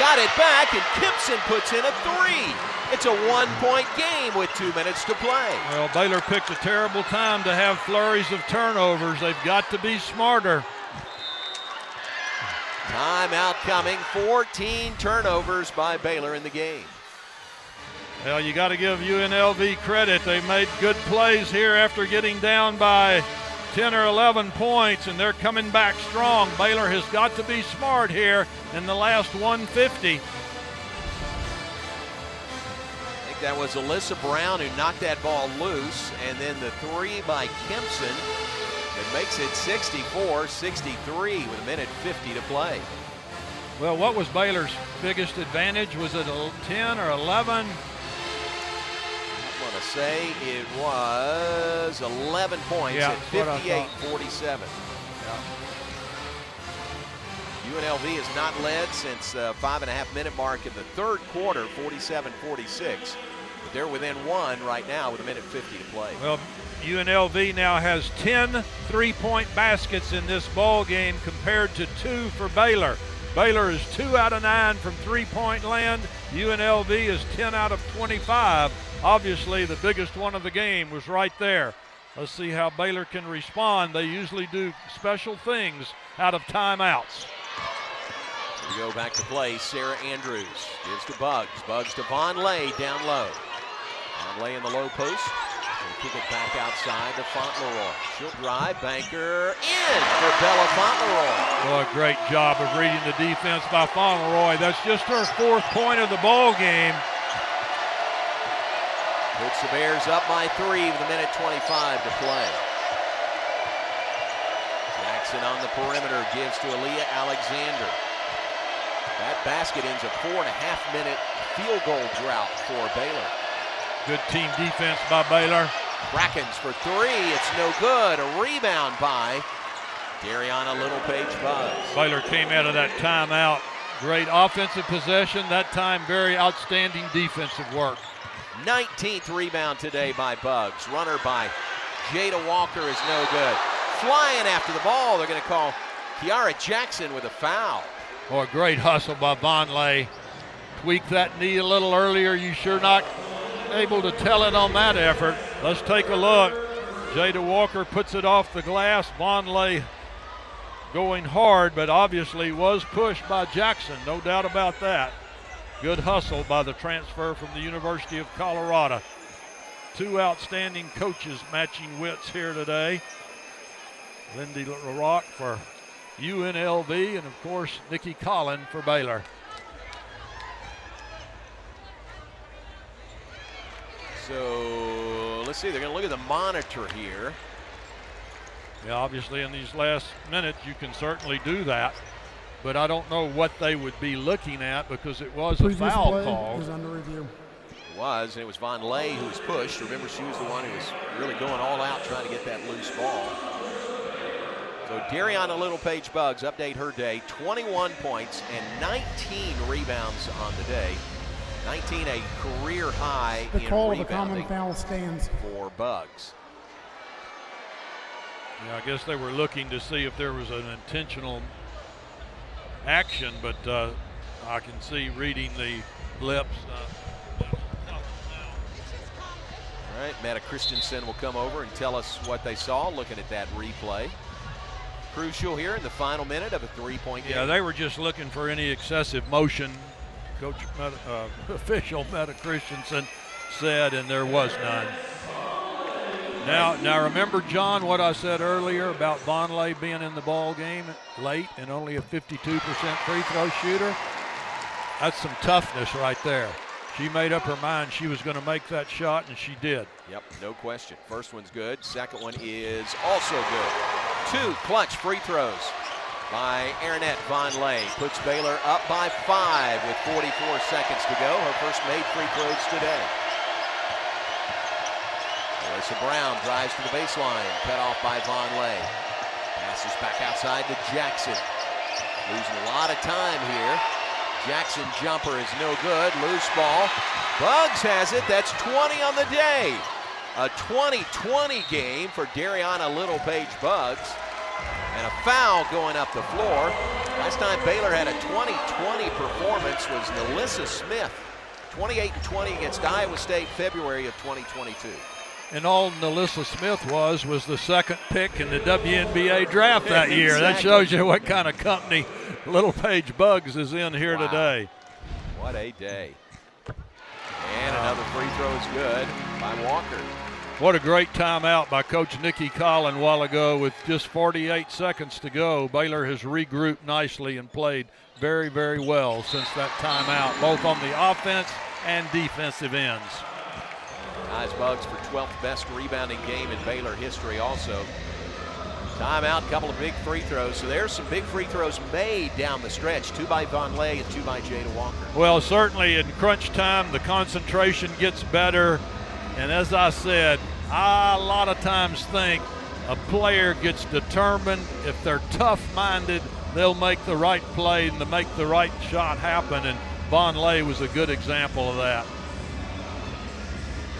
Got it back, and Kempson puts in a 3. It's a 1-point game with 2 minutes to play. Well, Baylor picked a terrible time to have flurries of turnovers. They've got to be smarter. Timeout coming. 14 turnovers by Baylor in the game. Well, you got to give UNLV credit. They made good plays here after getting down by 10 or 11 points, and they're coming back strong. Baylor has got to be smart here in the last 150. I think that was Alyssa Brown who knocked that ball loose, and then the 3 by Kempson that makes it 64-63 with 1:50 to play. Well, what was Baylor's biggest advantage? Was it 10 or 11? I want to say it was 11 points at 58-47. UNLV has not led since the 5.5-minute mark in the third quarter, 47-46. But they're within one right now with 1:50 to play. Well, UNLV now has 10 three-point baskets in this ball game compared to 2 for Baylor. Baylor is 2 out of 9 from three-point land. UNLV is 10 out of 25. Obviously, the biggest one of the game was right there. Let's see how Baylor can respond. They usually do special things out of timeouts. We go back to play. Sarah Andrews gives to Buggs. Buggs to Vonleh down low. Vonleh in the low post. She'll kick it back outside to Fauntleroy. She'll drive. Banker in for Bella Fauntleroy. Well, a great job of reading the defense by Fauntleroy. That's just her 4th point of the ball game. Puts the Bears up by 3 with 1:25 to play. Jackson on the perimeter gives to Aaliyah Alexander. That basket ends a 4.5-minute field goal drought for Baylor. Good team defense by Baylor. Brackens for 3. It's no good. A rebound by Dariana Littlepage-Buggs. Baylor came out of that timeout. Great offensive possession. That time, very outstanding defensive work. 19th rebound today by Buggs. Runner by Jada Walker is no good. Flying after the ball. They're going to call Kiara Jackson with a foul. Oh, a great hustle by Vonleh. Tweaked that knee a little earlier. You sure not able to tell it on that effort. Let's take a look. Jada Walker puts it off the glass. Vonleh going hard, but obviously was pushed by Jackson. No doubt about that. Good hustle by the transfer from the University of Colorado. 2 outstanding coaches matching wits here today. Lindy LaRock for UNLV, and of course Nikki Collin for Baylor. So let's see, they're going to look at the monitor here. Yeah, obviously in these last minutes you can certainly do that, but I don't know what they would be looking at because it was a foul call. Is under review. It was, and it was Vonleh who was pushed. Remember, she was the one who was really going all out trying to get that loose ball. So Dariana Littlepage-Buggs, update her day, 21 points and 19 rebounds on the day. 19 a career high the in call rebounding of a common foul stands for Buggs. Yeah, I guess they were looking to see if there was an intentional action, but I can see reading the lips. All right, Meta Christensen will come over and tell us what they saw looking at that replay. Crucial here in the final minute of a 3-point game. Yeah, they were just looking for any excessive motion. Official Meta Christensen said, and there was none. Now remember, John, what I said earlier about Vonleh being in the ball game late and only a 52% free throw shooter? That's some toughness right there. She made up her mind she was going to make that shot, and she did. Yep, no question. First one's good. Second one is also good. 2 clutch free throws by Arinette Vonleh. Puts Baylor up by 5 with 44 seconds to go. Her first made free throws today. Melissa Brown drives to the baseline. Cut off by Vonleh. Passes back outside to Jackson. Losing a lot of time here. Jackson jumper is no good. Loose ball. Buggs has it. That's 20 on the day. A 20-20 game for Dariana Littlepage-Buggs. And a foul going up the floor. Last time Baylor had a 20-20 performance was Nalissa Smith. 28-20 against Iowa State, February of 2022. And all Nalissa Smith was the second pick in the WNBA draft that year. Exactly. That shows you what kind of company Littlepage-Buggs is in here today. What a day. And another free throw is good by Walker. What a great timeout by Coach Nikki Collin a while ago with just 48 seconds to go. Baylor has regrouped nicely and played very, very well since that timeout, both on the offense and defensive ends. Guys, Buggs for 12th best rebounding game in Baylor history also. Timeout, couple of big free throws. So there's some big free throws made down the stretch. 2 by Von Lay and 2 by Jada Walker. Well, certainly in crunch time, the concentration gets better. And as I said, I a lot of times think a player gets determined. If they're tough-minded, they'll make the right play and to make the right shot happen. And Von Lay was a good example of that.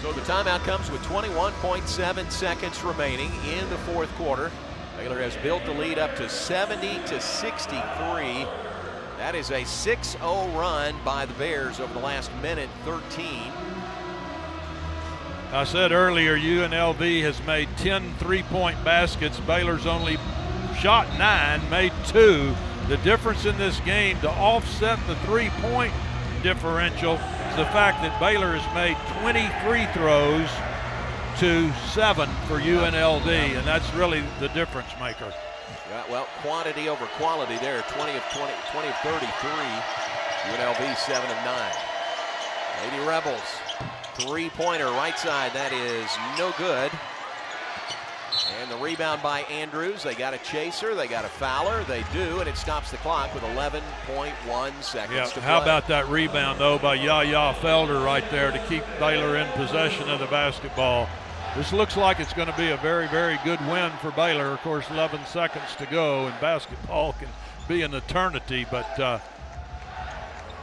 So the timeout comes with 21.7 seconds remaining in the fourth quarter. Baylor has built the lead up to 70-63. That is a 6-0 run by the Bears over the last minute 13. I said earlier, UNLV has made 10 three-point baskets. Baylor's only shot 9, made 2. The difference in this game to offset the three-point differential is the fact that Baylor has made 20 free throws to 7 for UNLV, and that's really the difference maker. Yeah, well, quantity over quality there. 20 of 33. UNLV 7 of 9. Lady Rebels, three-pointer right side. That is no good. And the rebound by Andrews. They got a chaser, they got a fouler, they do, and it stops the clock with 11.1 seconds to play. How about that rebound, though, by Yaya Felder right there to keep Baylor in possession of the basketball. This looks like it's going to be a very, very good win for Baylor. Of course, 11 seconds to go, and basketball can be an eternity, but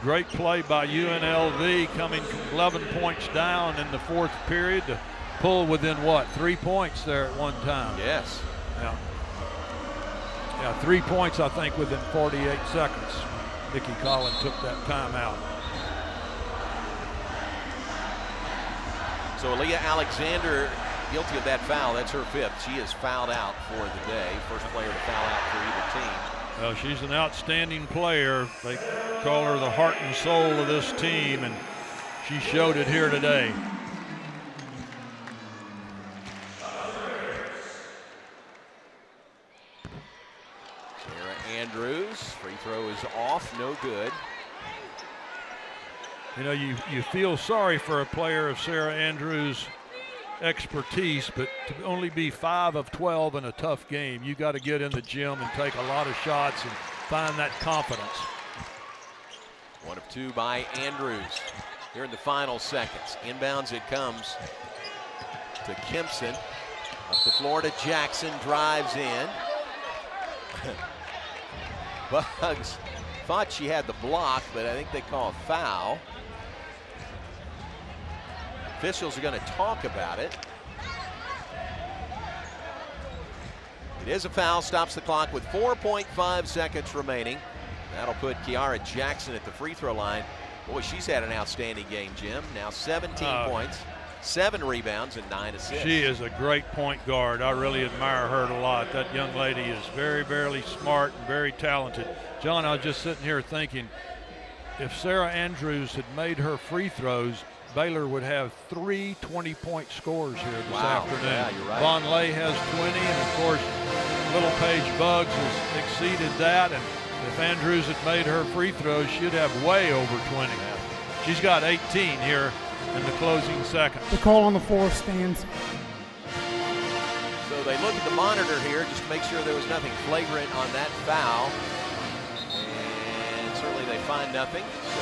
great play by UNLV coming from 11 points down in the fourth period to pull within, 3 points there at one time? Yes. Yeah, 3 points, I think, within 48 seconds. Nikki Collin took that timeout. So Aaliyah Alexander, guilty of that foul. That's her 5th. She is fouled out for the day. First player to foul out for either team. Well, she's an outstanding player. They call her the heart and soul of this team, and she showed it here today. Sarah Andrews, free throw is off, no good. You know, you feel sorry for a player of Sarah Andrews' expertise, but to only be 5 of 12 in a tough game, you got to get in the gym and take a lot of shots and find that confidence. 1 of 2 by Andrews here in the final seconds. Inbounds it comes to Kimpson. Up the floor to Jackson, drives in. Bugs thought she had the block, but I think they call a foul. Officials are going to talk about it. It is a foul, stops the clock with 4.5 seconds remaining. That'll put Kiara Jackson at the free throw line. Boy, she's had an outstanding game, Jim. Now 17 points, 7 rebounds, and 9 assists. She is a great point guard. I really admire her a lot. That young lady is very, very smart and very talented. John, I was just sitting here thinking, if Sarah Andrews had made her free throws, Baylor would have 3 20-point scores here this afternoon. Yeah, you're right. Von Lay has 20, and of course, Little Paige Buggs has exceeded that. And if Andrews had made her free throws, she'd have way over 20. She's got 18 here in the closing seconds. The call on the floor stands. So they look at the monitor here just to make sure there was nothing flagrant on that foul. And certainly they find nothing. So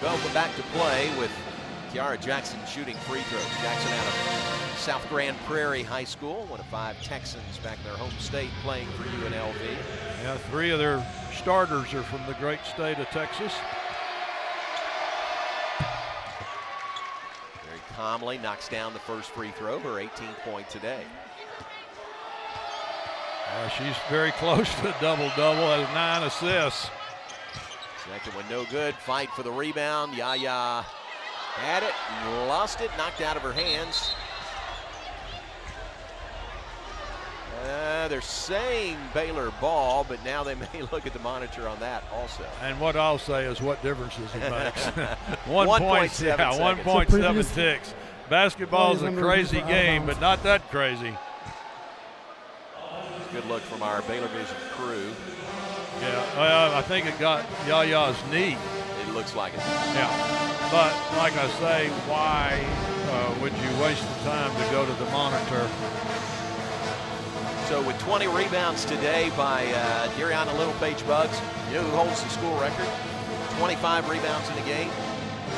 we'll go back to play with Kiara Jackson shooting free throws. Jackson out of South Grand Prairie High School, one of 5 Texans back in their home state playing for UNLV. Yeah, 3 of their starters are from the great state of Texas. Very calmly knocks down the first free throw, her 18th point today. She's very close to a double-double, has 9 assists. Second one no good. Fight for the rebound. Yaya had it, lost it, knocked out of her hands. They're saying Baylor ball, but now they may look at the monitor on that also. And what I'll say is, what difference does it make? 1.7 ticks. Basketball's a crazy game, but not that crazy. Good look from our Baylor Vision crew. Yeah, I think it got Yaya's knee. It looks like it. Yeah, but like I say, why would you waste the time to go to the monitor? So with 20 rebounds today by Dariana Littlepage Buggs, you know who holds the school record? 25 rebounds in a game.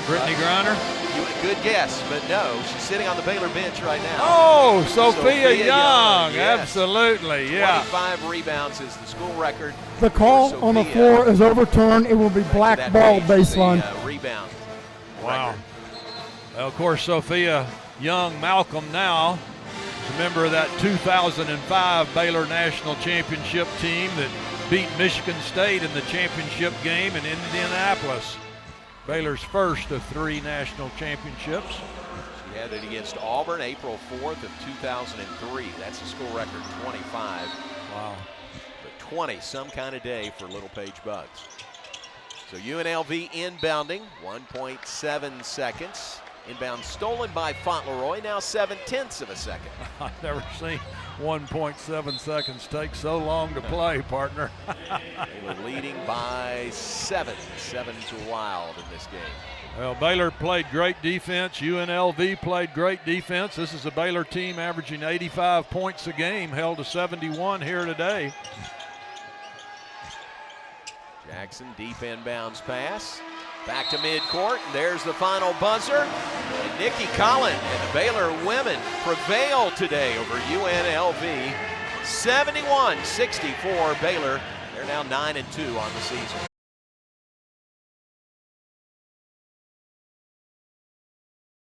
Brittany Griner? Good guess, but no. She's sitting on the Baylor bench right now. Oh, Sophia Young. Yes. Absolutely, yeah. 25 rebounds is the school record. The call on the floor is overturned. It will be black ball baseline. Rebound. Wow. Well, of course, Sophia Young Malcolm now is a member of that 2005 Baylor National Championship team that beat Michigan State in the championship game in Indianapolis. Baylor's first of 3 national championships. She had it against Auburn April 4th of 2003. That's the school record, 25. Wow. But 20, some kind of day for Littlepage Buggs. So UNLV inbounding, 1.7 seconds. Inbound stolen by Fauntleroy, now 0.7 of a second. I've never seen 1.7 seconds take so long to play, partner. Baylor leading by 7. 7's wild in this game. Well, Baylor played great defense. UNLV played great defense. This is a Baylor team averaging 85 points a game, held to 71 here today. Jackson, deep inbounds pass. Back to midcourt, and there's the final buzzer. And Nikki Collin and the Baylor women prevail today over UNLV. 71-64 Baylor. They're now 9-2 on the season.